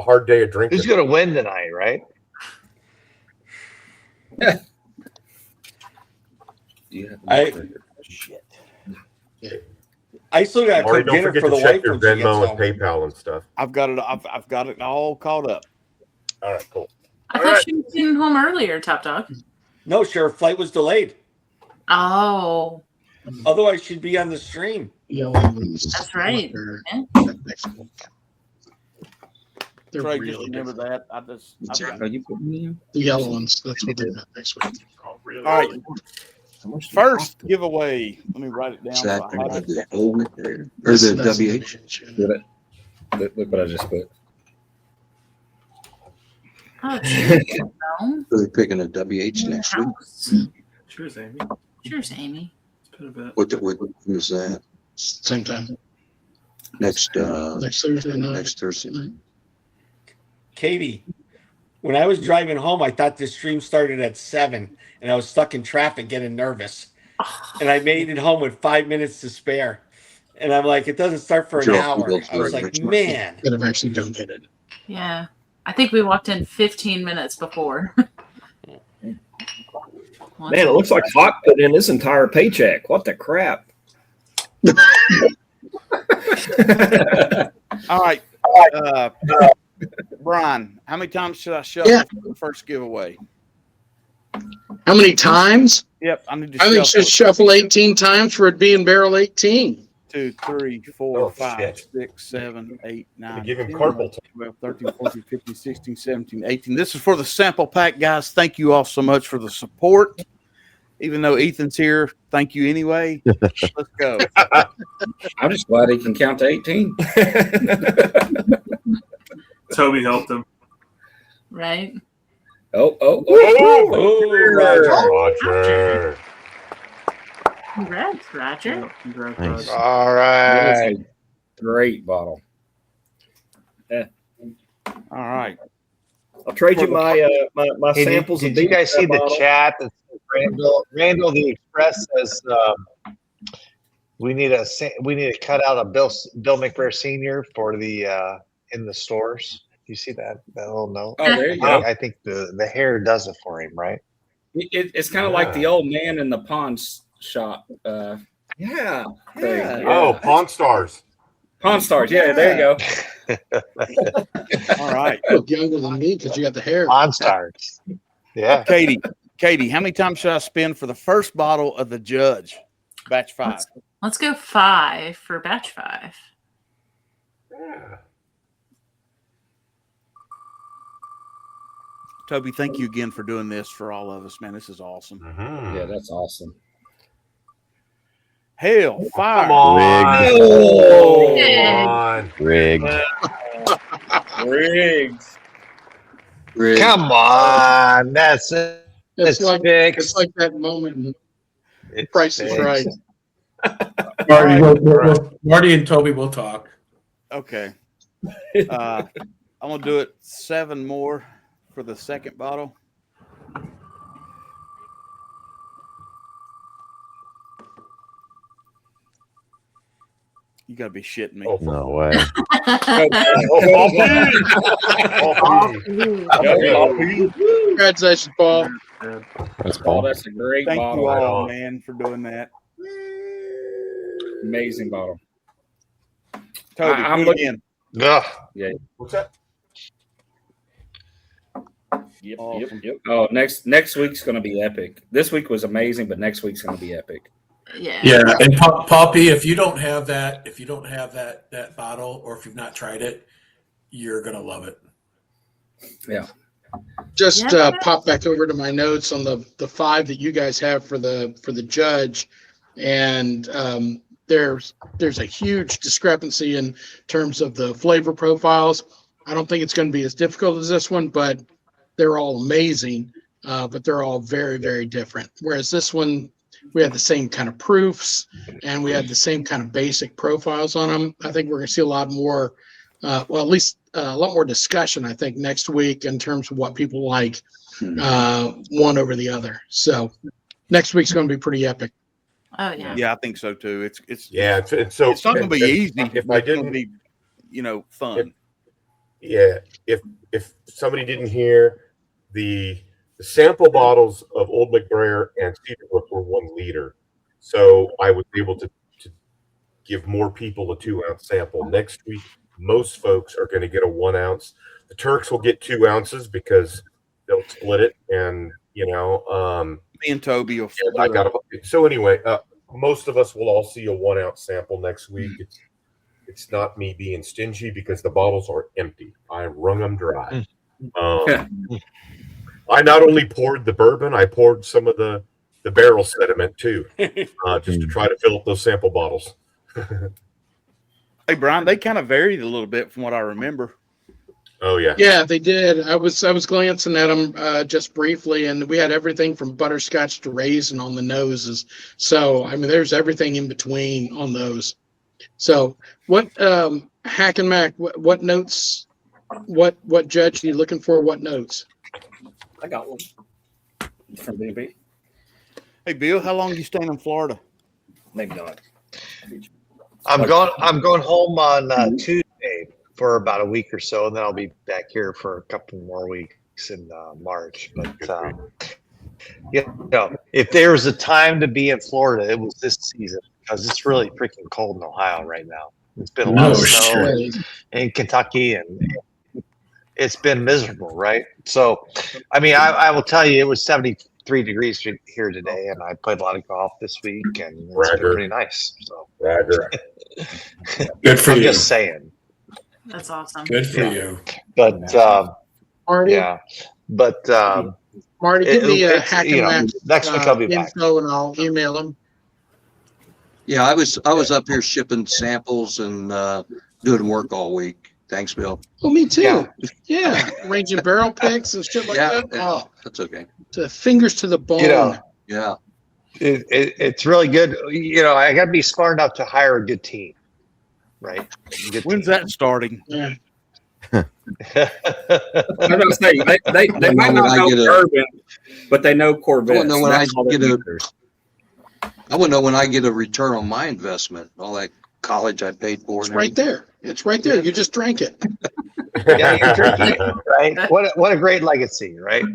hard day of drinking. Who's gonna win tonight, right? Shit. I still got to cook dinner for the wife your when she gets Venmo and home. PayPal and stuff. I've got it all caught up. All right, cool. I thought she was getting home earlier, Top Dog. No, sure. Flight was delayed. Oh. Otherwise, she'd be on the stream. That's right. Yeah. They're Trey, really just remember that. the yellow ones. That's what they're next week. All right. First giveaway. Let me write it down. So I have it. The O or the WH. Look what I just put. Oh, no. So they're picking a WH next week. Cheers, Amy. Cheers, Amy. It's been a bit. What was that? Same time. Next Thursday night. Next Thursday night. Katie, when I was driving home, I thought this stream started at 7, and I was stuck in traffic getting nervous. And I made it home with 5 minutes to spare. And I'm like, it doesn't start for an hour. I was like, man. That have actually donated. Yeah. I think we walked in 15 minutes before. Man, it looks like Hawk put in his entire paycheck. What the crap? All right. Brian, how many times should I shuffle for the first giveaway? How many times? Yep, I need to I think should shuffle 18 times for it being barrel 18. 2, 3, 4, 5, 6, 7, 8, 9, give him 10, carpal 12, 13, 14, 15, 16, 17, 18. This is for the sample pack, guys. Thank you all so much for the support. Even though Ethan's here, thank you anyway. Let's go. I'm just glad he can count to 18. Toby helped him. Right? Oh, Roger. Congrats, Roger. Congrats, Thanks. Roger. All right. Great bottle. All right. I'll trade you my my Hey, samples. did of you beer guys in see that the bottle. chat? That says Randall the Express says we need to cut out a Bill McBrayer Senior for the in the stores. Do you see that little note? Oh, there you go. I think the hair does it for him, right? It's kind of like the old man in the pawn shop. Yeah. Thing. Oh, Pawn Stars. Pawn Stars. Yeah, there you go. All right. You look younger than me because you got the hair. On stars. Yeah. Katie, how many times should I spend for the first bottle of the Judge? Batch 5. Let's go 5 for batch 5. Yeah. Toby, thank you again for doing this for all of us, man. This is awesome. Mm-hmm. Yeah, that's awesome. Hell, fire. Come on. Rigged. Rigged. Come on. That's it. It's like fixed. it's like that moment in It's Price is fixed. Right. Marty and Toby will talk. Okay. I'm going to do it 7 more for the second bottle. You got to be shitting me. Oh, No way. Congratulations, Paul. That's Oh, Paul. that's a great Thank bottle. you Right all, on. man, for doing that. Amazing bottle. Toby, I'm do it looking- again. Ugh. What's that? Yep, Awesome. yep. Oh, next week's going to be epic. This week was amazing, but next week's going to be epic. Yeah. Yeah, and Poppy, if you don't have that bottle, or if you've not tried it, you're gonna love it. Yeah. Just Yeah. pop back over to my notes on the 5 that you guys have for the judge, and there's a huge discrepancy in terms of the flavor profiles. I don't think it's going to be as difficult as this one, but they're all amazing. But they're all very, very different. Whereas this one, we had the same kind of proofs and we had the same kind of basic profiles on them. I think we're going to see a lot more, well, at least a lot more discussion, I think, next week in terms of what people like one over the other. So next week's going to be pretty epic. Oh yeah. Yeah, I think so too. It's So it's not going to be easy. If but I it's gonna didn't, be, fun. if somebody didn't hear, the sample bottles of Old McBrayer and Cedar Brook were 1 liter, so I was able to give more people a 2-ounce sample. Next week, most folks are going to get a 1 ounce. The Turks will get 2 ounces because they'll split it, and Me and Toby will. I got it. So anyway, most of us will all see a 1 ounce sample next week. It's not me being stingy because the bottles are empty. I wrung them dry. I not only poured the bourbon, I poured some of the barrel sediment too, just to try to fill up those sample bottles. Hey, Brian, they kind of varied a little bit from what I remember. Oh yeah. Yeah, they did. I was glancing at them just briefly, and we had everything from butterscotch to raisin on the noses. So I mean, there's everything in between on those. So what Hack and Mac? What notes? What judge are you looking for? What notes? I got one from BB. Hey, Bill, how long you staying in Florida? Maybe not. I'm going home on Tuesday for about a week or so, and then I'll be back here for a couple more weeks in March. But if there was a time to be in Florida, it was this season because it's really freaking cold in Ohio right now. It's been a lot of snow in Kentucky, and it's been miserable, right? So, I mean, I will tell you, it was 73 degrees here today, and I played a lot of golf this week, and it's been pretty nice. So, good for I'm you. just saying. That's awesome. Good for you. But Marty, Marty, give me a Hack and Mac next week I'll be back. info, and I'll email them. Yeah, I was up here shipping samples and doing work all week. Thanks, Bill. Oh, me too. Yeah, arranging barrel picks and shit like that. Oh, that's okay. The fingers to the bone. Yeah. It's really good. I got to be smart enough to hire a good team, right? When's that starting? Yeah. I'm going to say they might not know bourbon, but they know Corvettes. I want to know when I get a return on my investment. All that college I paid for. It's right there. It's right there. You just drank it. Yeah, you're drinking it, right? What a great legacy, right?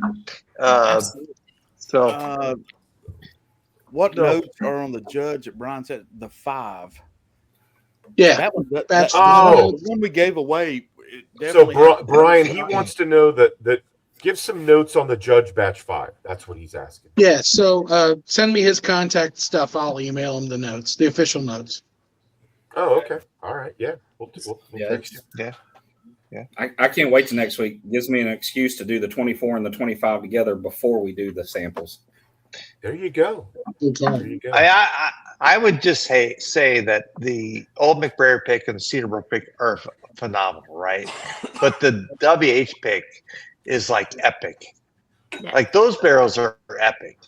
What notes are on the judge that Brian said? The 5. Yeah, that was that's the one we gave away. So Brian, he wants to know that give some notes on the judge batch 5. That's what he's asking. Yeah. So send me his contact stuff. I'll email him the notes, the official notes. Oh, okay. All right. Yeah. We'll text you. Yeah. I can't wait to next week. It gives me an excuse to do the 24 and the 25 together before we do the samples. There you go. There you go. I would just say that the Old McBrayer pick and the Cedar Brook pick are phenomenal, right? But the WH pick is like epic. Yeah. Like those barrels are epic,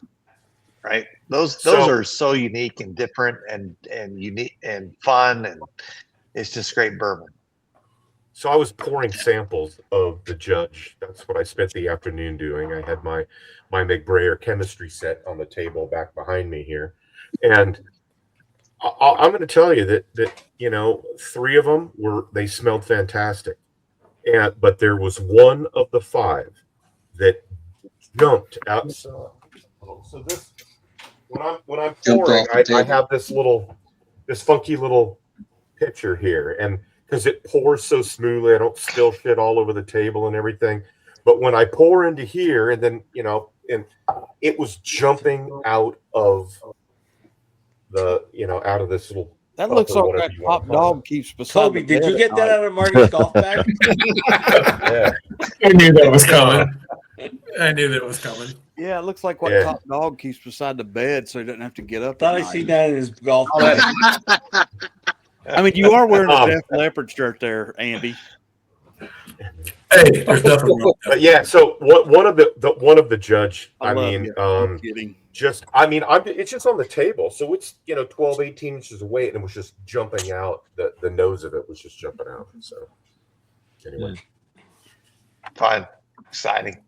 right? Those are so unique and different and unique and fun, and it's just great bourbon. So I was pouring samples of the judge. That's what I spent the afternoon doing. I had my McBrayer chemistry set on the table back behind me here. And I'm going to tell you that 3 of them they smelled fantastic, but there was one of the 5 that jumped out. So this when I'm pouring, I have this funky little pitcher here, and because it pours so smoothly, I don't spill shit all over the table and everything. But when I pour into here, and then and it was jumping out of out of this little. That looks like that top dog keeps beside. Kobe, did you get that out of Marty's golf bag? Yeah. I knew that was coming. I knew that was coming. Yeah, it looks like what top dog keeps beside the bed, so he doesn't have to get up. Thought I seen that in his golf bag. I mean, you are wearing a Def Leppard shirt there, Andy. Hey, there's nothing wrong. But yeah, so one of the judge. Kidding. It's just on the table, so it's 12, 18 inches away, and it was just jumping out. The nose of it was just jumping out. So anyway, fine, exciting.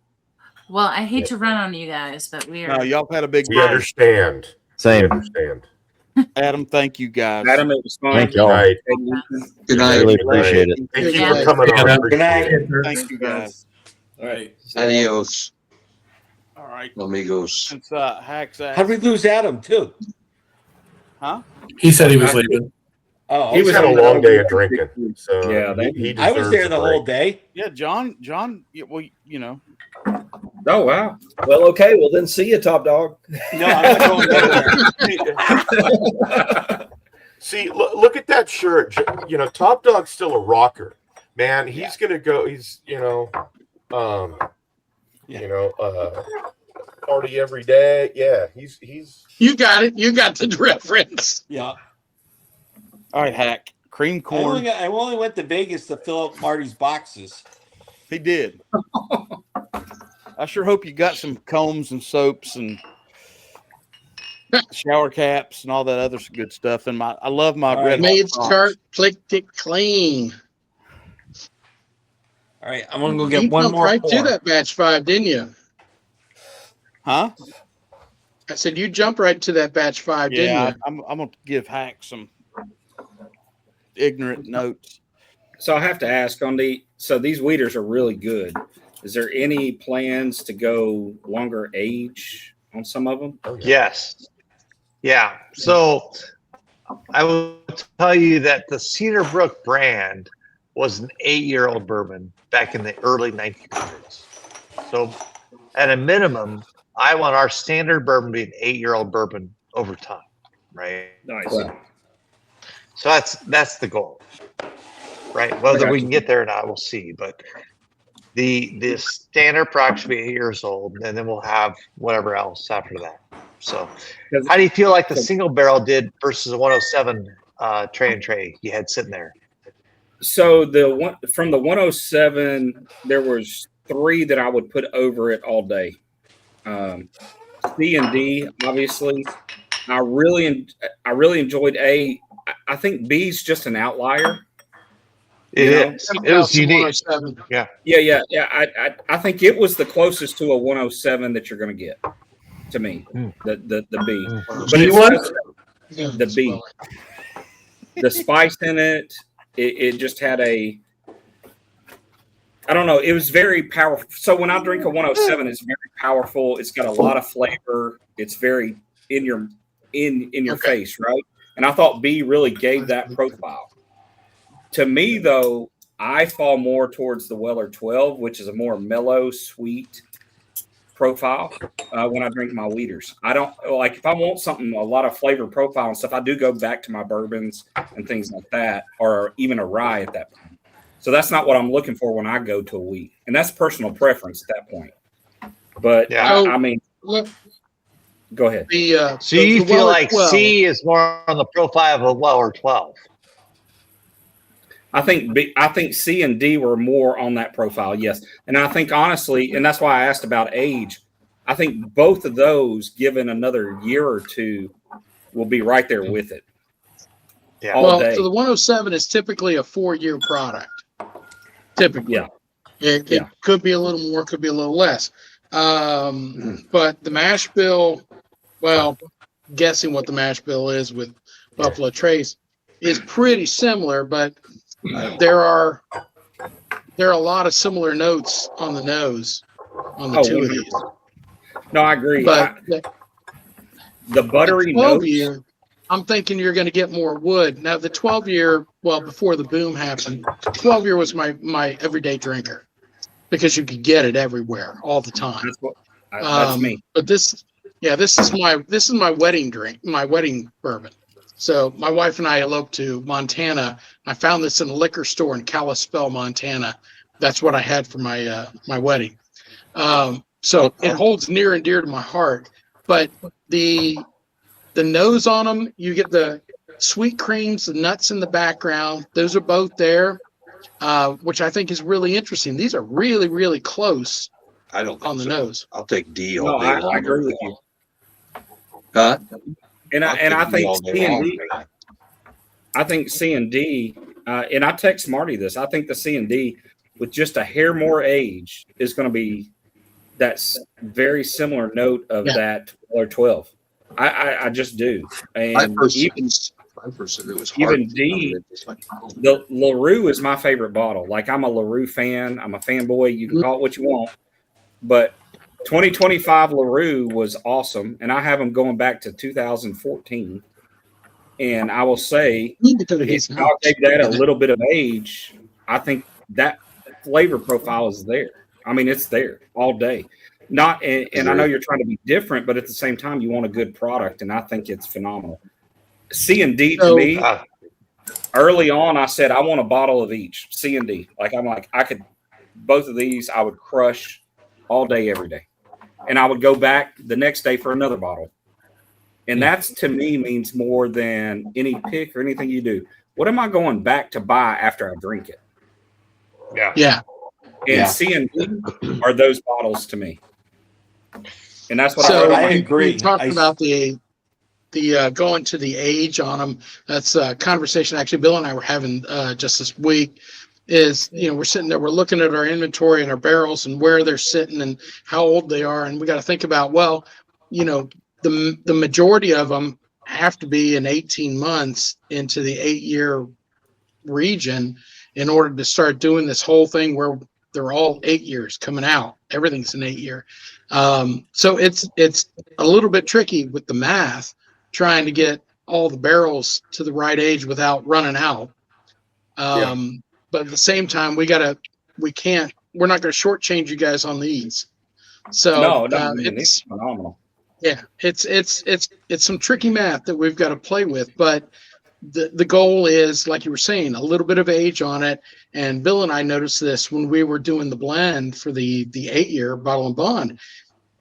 Well, I hate to run on you guys, but we are. No, y'all had a big. We understand. Same. We understand. Adam, thank you guys. Adam, it was fun. Thank y'all. Right. Good night. Really appreciate it. Thank you for coming on. Good night. Thank you guys. All right. Adios, All right. amigos. Since Hacks asked, How'd we lose Adam too? huh? He said he was leaving. Oh, He was had a long day of drinking, so Yeah, he I was deserves there a the break. whole day. Yeah, John. Well, Oh wow. Well, okay. Well, then see you, top dog. No, I'm not going nowhere. See, look at that shirt. Top Dog's still a rocker, man. He's gonna go. He's party every day. Yeah, he's. You got it. You got the reference. Yeah. all right, Hack. Cream corn. I only went to Vegas to fill up Marty's boxes. He did. I sure hope you got some combs and soaps and shower caps and all that other good stuff. And I love my All red. right. Made Hot chart, clicked it clean. All right, I'm gonna go get You one jumped more. right pour. to that batch 5, didn't you? Huh? I said you jumped right to that batch 5, didn't Yeah, you? I'm gonna give Hack some ignorant notes. So I have to ask so these weeders are really good. Is there any plans to go longer age on some of them? Oh, yeah. Yes. Yeah. So I will tell you that the Cedar Brook brand was an 8-year-old bourbon back in the early 1900s. So at a minimum, I want our standard bourbon to be an 8-year-old bourbon over time, right? Nice. So that's the goal, right? Whether we can get there or not, we'll see. But the standard product should be 8 years old, and then we'll have whatever else after that. So how do you feel like the single barrel did versus the 107 tray and tray you had sitting there? So from the 107, there was 3 that I would put over it all day. C and D, obviously. I really enjoyed A. I think B's just an outlier. It is. It was unique. Yeah. Yeah. I think it was the closest to a 107 that you're going to get to me. The B. But B was? The B. The spice in it. It just had I don't know. It was very powerful. So when I drink a 107, it's very powerful. It's got a lot of flavor. It's very in your face, right? And I thought B really gave that profile. To me, though, I fall more towards the Weller 12, which is a more mellow, sweet profile when I drink my weeders. I don't like if I want something, a lot of flavor profile and stuff, I do go back to my bourbons and things like that, or even a rye at that point. So that's not what I'm looking for when I go to a wheat. And that's personal preference at that point. But yeah. I mean, go ahead. So you feel like 12. C is more on the profile of a Weller 12? I think C and D were more on that profile, yes. And I think honestly, and that's why I asked about age, I think both of those, given another year or two, will be right there with it. Yeah. All day. So the 107 is typically a 4-year product. Typically. Yeah. It could be a little more, could be a little less. But the mash bill, well, guessing what the mash bill is with Buffalo Trace, is pretty similar, but there are a lot of similar notes on the nose on the two of these. No, I agree. But the buttery 12 notes. year, I'm thinking you're going to get more wood. Now the 12 year, well, before the boom happened, 12 year was my everyday drinker because you could get it everywhere all the time. That's me. But this is my wedding drink, my wedding bourbon. So my wife and I eloped to Montana. I found this in a liquor store in Kalispell, Montana. That's what I had for my my wedding. So it holds near and dear to my heart. But the nose on them, you get the sweet creams, the nuts in the background. Those are both there, which I think is really interesting. These are really, really close. I don't on the nose. I'll take D No, all day long. I agree with you. Huh? And I think all day C and long. D. I think C and D, and I text Marty this. I think the C and D with just a hair more age is going to be that's very similar note of that 12. I just do. And I first even said it was hard. even D, the LaRue is my favorite bottle. Like I'm a LaRue fan. I'm a fanboy. You can call it what you want, but 2025 LaRue was awesome, and I have them going back to 2014. And I will say, if I'll take that a little bit of age, I think that flavor profile is there. I mean, it's there all day. Not, and I know you're trying to be different, but at the same time, you want a good product, and I think it's phenomenal. C and D to me, early on, I said I want a bottle of each. C and D, I could, both of these, I would crush all day, every day, and I would go back the next day for another bottle. And that's to me means more than any pick or anything you do. What am I going back to buy after I drink it? Yeah. And C and D are those bottles to me. And that's what I agree. You talked about the going to the age on them. That's a conversation actually Bill and I were having just this week. Is we're sitting there, we're looking at our inventory and our barrels and where they're sitting and how old they are, and we got to think about the majority of them have to be in 18 months into the 8-year region in order to start doing this whole thing where they're all 8 years coming out. Everything's an 8-year. So it's a little bit tricky with the math, trying to get all the barrels to the right age without running out. But at the same time, we're not going to shortchange you guys on these. So it's phenomenal. Yeah, it's some tricky math that we've got to play with, but the goal is, like you were saying, a little bit of age on it. And Bill and I noticed this when we were doing the blend for the 8-year bottle and bond,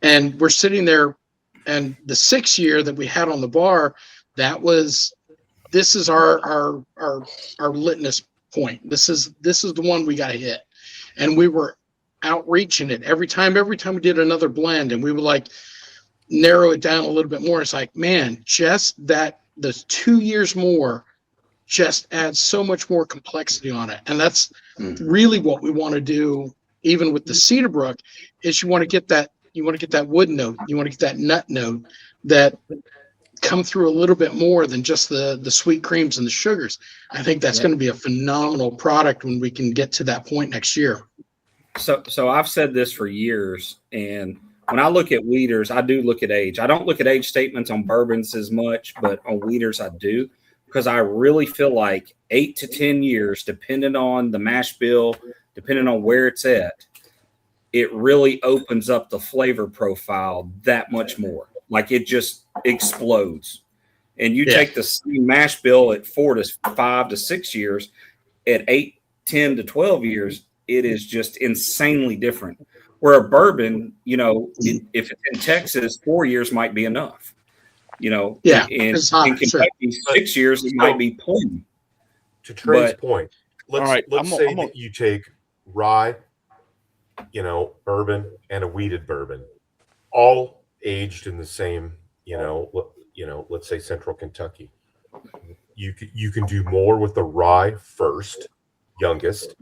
and we're sitting there, and the 6-year that we had on the bar, this is our litmus point. This is the one we got to hit, and we were outreaching it every time we did another blend, and we would like narrow it down a little bit more. It's like, man, just that the 2 years more just adds so much more complexity on it. And that's really what we want to do. Even with the Cedar Brook, is you want to get that wood note, you want to get that nut note that come through a little bit more than just the sweet creams and the sugars. I think that's going to be a phenomenal product when we can get to that point next year. So I've said this for years, and when I look at weeders, I do look at age. I don't look at age statements on bourbons as much, but on weeders I do, because I really feel like 8 to 10 years, depending on the mash bill, depending on where it's at, it really opens up the flavor profile that much more. Like it just explodes. And you take the same mash bill at 4 to 5 to 6 years, at 8, 10 to 12 years, it is just insanely different. Where a bourbon, if it's in Texas, 4 years might be enough. In Kentucky, 6 years, it might be plenty. To Trey's point, let's say that you take rye, bourbon, and a wheated bourbon, all aged in the same, let's say Central Kentucky. You can do more with the rye first, youngest.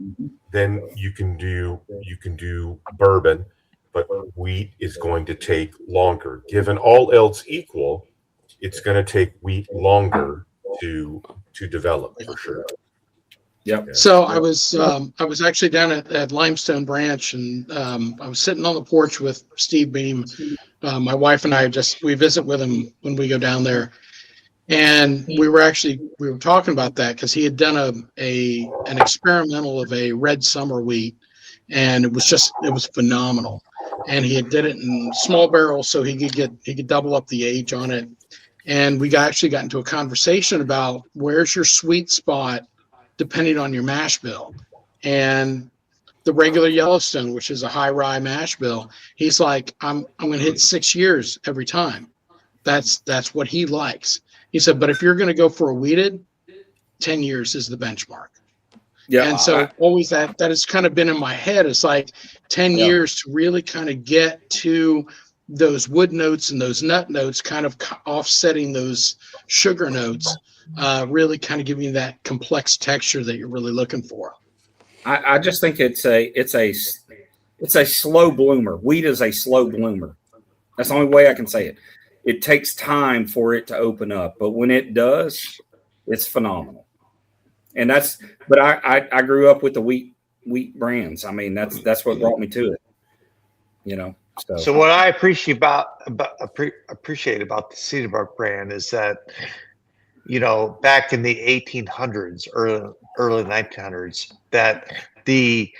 Then you can do bourbon, but wheat is going to take longer. Given all else equal, it's going to take wheat longer to develop for sure. Yep. So I was actually down at Limestone Branch, and I was sitting on the porch with Steve Beam. My wife and I we visit with him when we go down there, and we were talking about that because he had done an experimental of a red summer wheat, and it was phenomenal. And he did it in small barrels so he could double up the age on it. And we actually got into a conversation about where's your sweet spot depending on your mash bill. And the regular Yellowstone, which is a high rye mash bill, he's like, I'm going to hit 6 years every time. That's what he likes. He said, but if you're going to go for a wheated, 10 years is the benchmark. Yeah. And so always that has kind of been in my head. It's like 10 years to really kind of get to those wood notes and those nut notes, kind of offsetting those sugar notes, really kind of giving you that complex texture that you're really looking for. I just think it's a slow bloomer. Wheat is a slow bloomer. That's the only way I can say it. It takes time for it to open up, but when it does, it's phenomenal. And but I grew up with the wheat brands. I mean, that's what brought me to it. You know. So what I appreciate about the Cedar Brook brand is that, you know, back in the 1800s, early 1900s, that the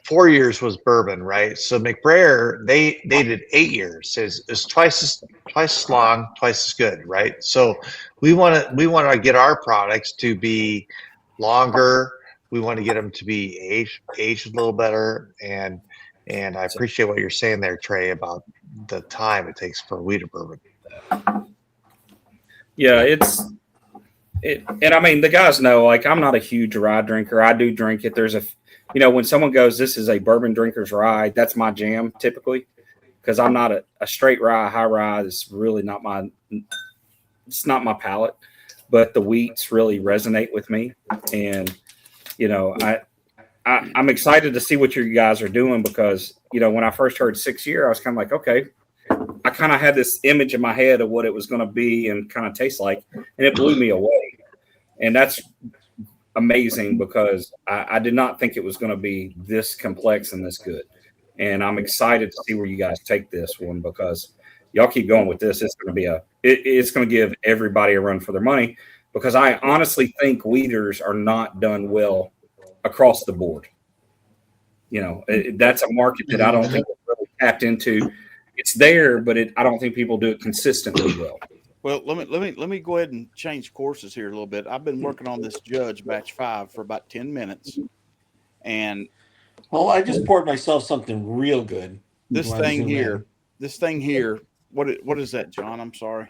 4 years was bourbon, right? So McBrayer, they did 8 years. It's twice as long, twice as good, right? So we want to get our products to be longer. We want to get them to be aged a little better, and I appreciate what you're saying there, Trey, about the time it takes for wheated bourbon. Yeah, and I mean, the guys know, like, I'm not a huge rye drinker. I do drink it. There's when someone goes, this is a bourbon drinker's rye, that's my jam typically, because I'm not a straight rye, high rye. It's really not it's not my palate, but the wheats really resonate with me. And, I'm excited to see what you guys are doing because, when I first heard 6 year, I was kind of like, okay, I kind of had this image in my head of what it was going to be and kind of taste like, and it blew me away. And that's amazing because I did not think it was going to be this complex and this good. And I'm excited to see where you guys take this one because y'all keep going with this. It's going to be it's going to give everybody a run for their money because I honestly think wheaters are not done well across the board. That's a market that I don't think is really tapped into. It's there, but I don't think people do it consistently well. Well, let me go ahead and change courses here a little bit. I've been working on this Judge Batch 5 for about 10 minutes, and I just poured myself something real good. This thing here. What is that, John? I'm sorry.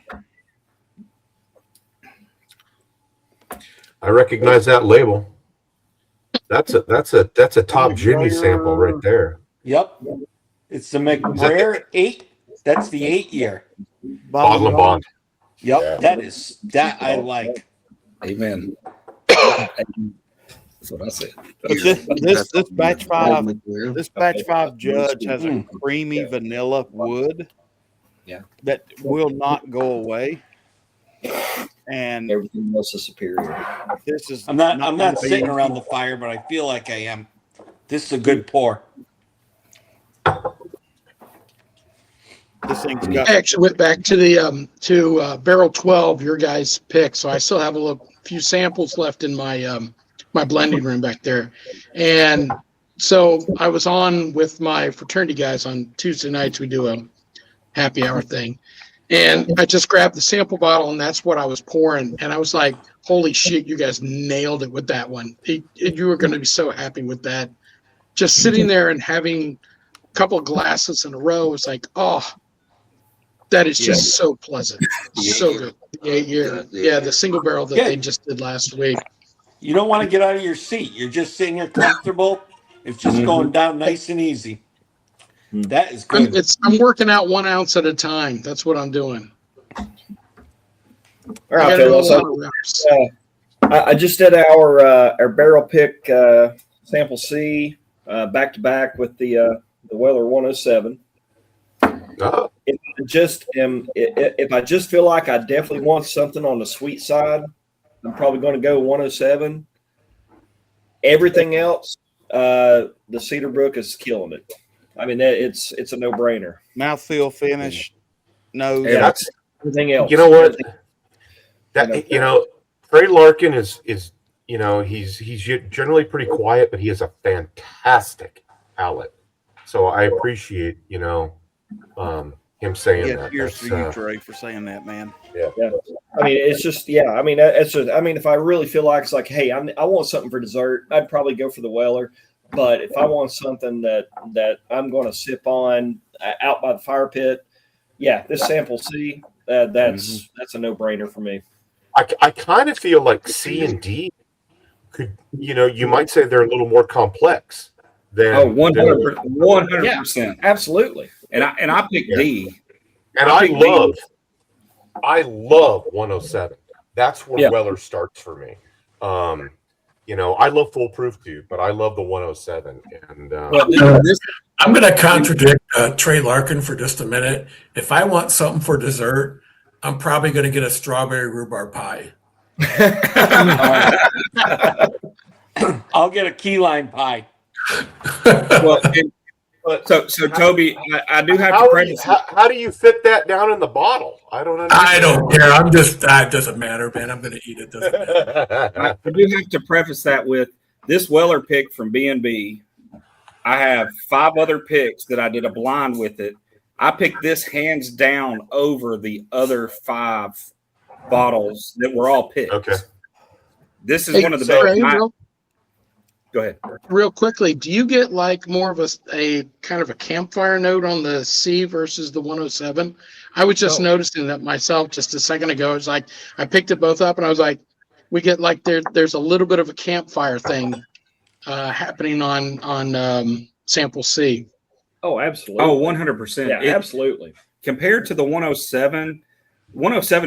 I recognize that label. That's a top Jimmy sample right there. Yep. It's the McBrayer 8. That's the 8 year. Bottle and Bond. Yep. Yeah. That I like. Amen. That's what I said. This batch 5 Judge has a creamy vanilla wood. Yeah. That will not go away. And everything else is superior. This is I'm not sitting around the fire, but I feel like I am. This is a good pour. This thing's got. I actually went back to the barrel 12, your guys' pick, so I still have a few samples left in my my blending room back there, and so I was on with my fraternity guys on Tuesday nights. We do a happy hour thing. And I just grabbed the sample bottle, and that's what I was pouring. And I was like, holy shit, you guys nailed it with that one. You were going to be so happy with that. Just sitting there and having a couple of glasses in a row, it's like, oh, that is just so pleasant. So good. The 8 year. Yeah, the single barrel that they just did last week. You don't want to get out of your seat. You're just sitting here comfortable. It's just going down nice and easy. That is good. I'm working out 1 ounce at a time. That's what I'm doing. All right, fellas. I just did our barrel pick sample C back to back with the Weller 107. if I just feel like I definitely want something on the sweet side, I'm probably going to go 107. Everything else, the Cedar Brook is killing it. I mean, it's a no brainer. Mouthfeel, finish, nose. Yeah, that's everything else. You know what? Trey Larkin is he's generally pretty quiet, but he has a fantastic palate. So I appreciate him saying that. Cheers to you, Trey, for saying that, man. Yeah. I mean, it's just I mean, it's just if I really feel like it's like, hey, I want something for dessert, I'd probably go for the Weller. But if I want something that I'm going to sip on out by the fire pit, this Sample C, that's a no brainer for me. I kind of feel like C and D could, you might say they're a little more complex than 100%, absolutely. And I picked D. And I love 107. That's where Weller starts for me. I love Foolproof too, but I love the 107. And I'm going to contradict Trey Larkin for just a minute. If I want something for dessert, I'm probably going to get a strawberry rhubarb pie. I'll get a key lime pie. Well, so Toby, I do have to preface. How do you fit that down in the bottle? I don't understand. I don't care. It doesn't matter, man. I'm going to eat it. Doesn't matter. I do have to preface that with this Weller pick from B&B. I have 5 other picks that I did a blind with it. I picked this hands down over the other 5 bottles that were all picks. Okay. This is one of the best. Go ahead. Real quickly, do you get like more of a kind of a campfire note on the C versus the 107? I was just noticing that myself just a second ago. It's like I picked it both up and I was like, we get like there's a little bit of a campfire thing happening on Sample C. Oh, absolutely. Oh, 100%. Yeah, absolutely. Compared to the 107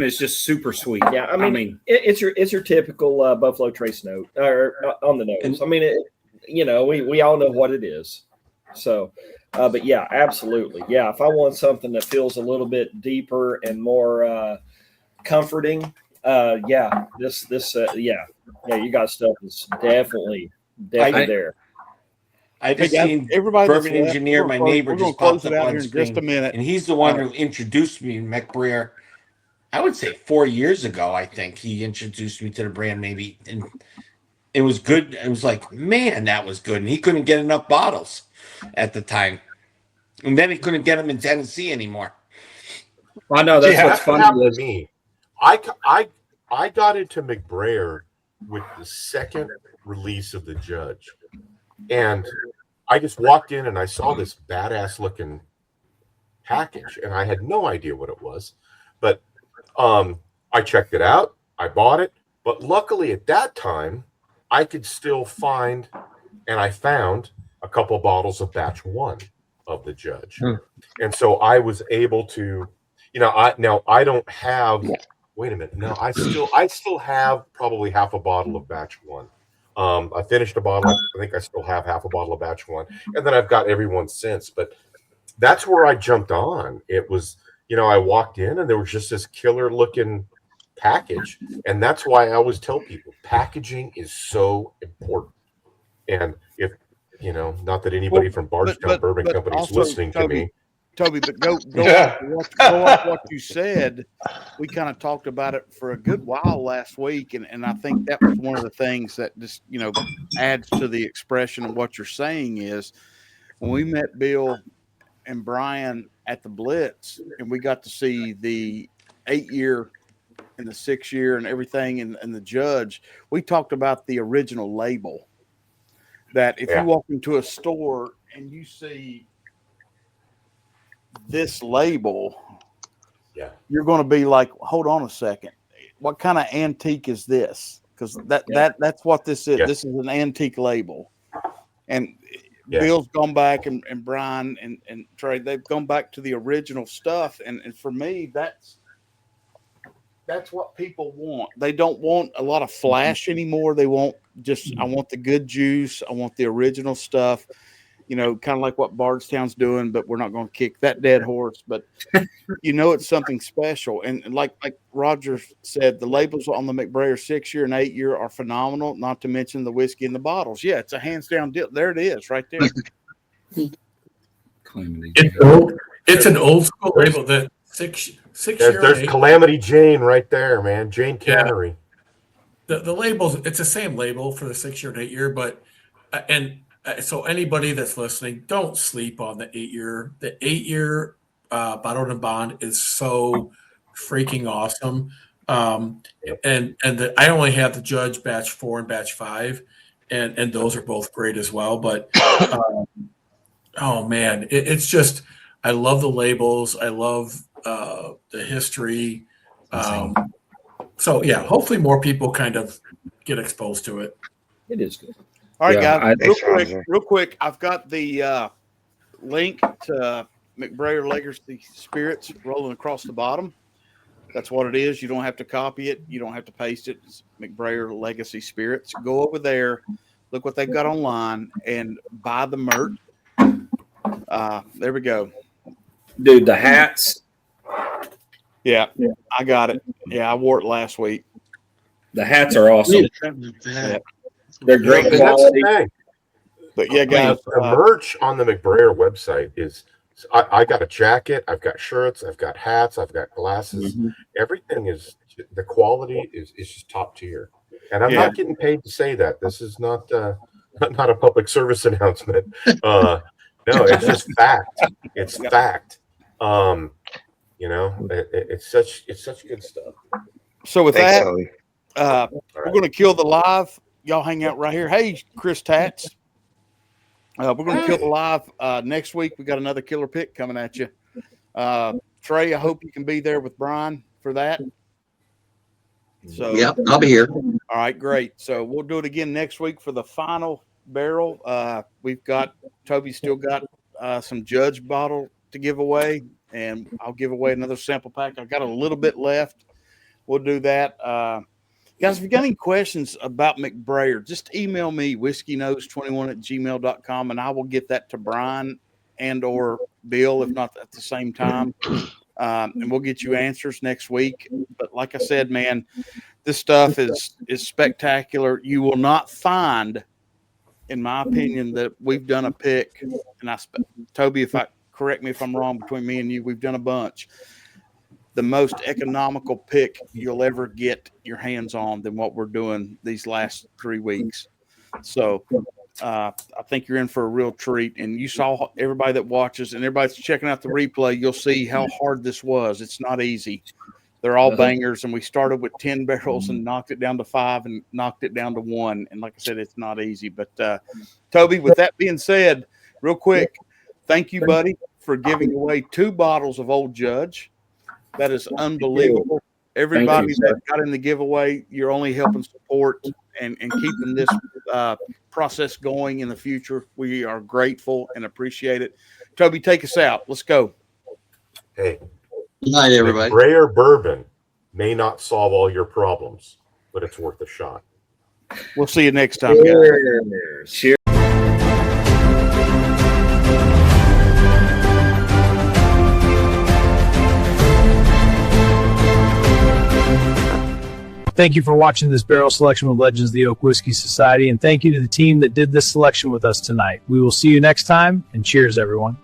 is just super sweet. Yeah, I mean it's your typical Buffalo Trace note or on the nose. I mean, we all know what it is. So, but yeah, absolutely. Yeah, if I want something that feels a little bit deeper and more comforting, you guys stuff is definitely there. I just seen Bourbon Engineer, my neighbor, just popped up on in screen, just a minute. and he's the one who introduced me to McBrayer. I would say 4 years ago, I think he introduced me to the brand maybe, and it was good. It was like, man, that was good. And he couldn't get enough bottles at the time. And then he couldn't get them in Tennessee anymore. I know that's what's funny with me. I got into McBrayer with the second release of the Judge. And I just walked in and I saw this badass looking package and I had no idea what it was. But I checked it out. I bought it. But luckily at that time, I could still find, and I found a couple bottles of batch 1 of the Judge. And so I was able to, I don't have, wait a minute. No, I still have probably half a bottle of batch 1. I finished a bottle. I think I still have half a bottle of batch 1. And then I've got everyone since. But that's where I jumped on. It was, I walked in and there was just this killer looking package. And that's why I always tell people packaging is so important. And if, not that anybody from Bardstown Bourbon Company is listening to me. Toby, but go off what you said. We kind of talked about it for a good while last week, and I think that was one of the things that just adds to the expression of what you're saying is when we met Bill and Brian at the Blitz, and we got to see the 8-year and the 6-year and everything, and the Judge. We talked about the original label. That if you walk into a store and you see this label, you're going to be like, hold on a second, what kind of antique is this? Because that's what this is. This is an antique label. And Bill's gone back and Brian and Trey, they've gone back to the original stuff. And for me, that's what people want. They don't want a lot of flash anymore. They want I want the good juice. I want the original stuff. kind of like what Bardstown's doing, but we're not going to kick that dead horse. But it's something special. And like Roger said, the labels on the McBrayer 6-year and 8-year are phenomenal. Not to mention the whiskey in the bottles. Yeah, it's a hands down deal. There it is, right there. It's an old school label. That six year. There's Calamity Jane right there, man. Jane Cannery. Yeah. The labels. It's the same label for the 6-year and 8-year, but so anybody that's listening, don't sleep on the 8-year. The 8-year bottled and bond is so freaking awesome. I only have the Judge batch 4 and batch 5, and those are both great as well. But oh man, it's just, I love the labels. I love the history. So yeah, hopefully more people kind of get exposed to it. It is good. All right, guys. Real quick. I've got the link to McBrayer Legacy Spirits rolling across the bottom. That's what it is. You don't have to copy it. You don't have to paste it. It's McBrayer Legacy Spirits. Go over there, look what they've got online, and buy the merch. There we go. Dude, the hats. Yeah, I got it. Yeah, I wore it last week. The hats are awesome. Yeah. They're great quality. But yeah, guys, the merch on the McBrayer website is. I got a jacket. I've got shirts. I've got hats. I've got glasses. Mm-hmm. Everything is, the quality is just top tier. And I'm not getting paid to say that. This is not a public service announcement. No, it's just fact. It's fact. It's such good stuff. So with that, we're going to kill the live. Y'all hang out right here. Hey, Chris Tats. We're going to kill the live next week. We got another killer pick coming at you. Trey, I hope you can be there with Brian for that. So yeah, I'll be here. All right, great. So we'll do it again next week for the final barrel. We've got Toby's still got some Judge bottle to give away, and I'll give away another sample pack. I've got a little bit left. We'll do that. Guys, if you got any questions about McBrayer, just email me, whiskeynose21@gmail.com, and I will get that to Brian and or Bill, if not at the same time. And we'll get you answers next week. But like I said, man, this stuff is spectacular. You will not find, in my opinion, that we've done a pick. And Toby, correct me if I'm wrong, between me and you, we've done a bunch. The most economical pick you'll ever get your hands on than what we're doing these last 3 weeks. So I think you're in for a real treat. And you saw everybody that watches and everybody's checking out the replay. You'll see how hard this was. It's not easy. They're all bangers. And we started with 10 barrels and knocked it down to 5 and knocked it down to 1. And like I said, it's not easy. But Toby, with that being said, real quick, thank you, buddy, for giving away 2 bottles of Old Judge. That is unbelievable. Everybody that got in the giveaway, you're only helping support and keeping this process going in the future. We are grateful and appreciate it. Toby, take us out. Let's go. Hey. Good night, everybody. McBrayer bourbon may not solve all your problems, but it's worth a shot. We'll see you next time, guys. Cheers. Thank you for watching this barrel selection with Legends of the Oak Whiskey Society, and thank you to the team that did this selection with us tonight. We will see you next time, and cheers, everyone.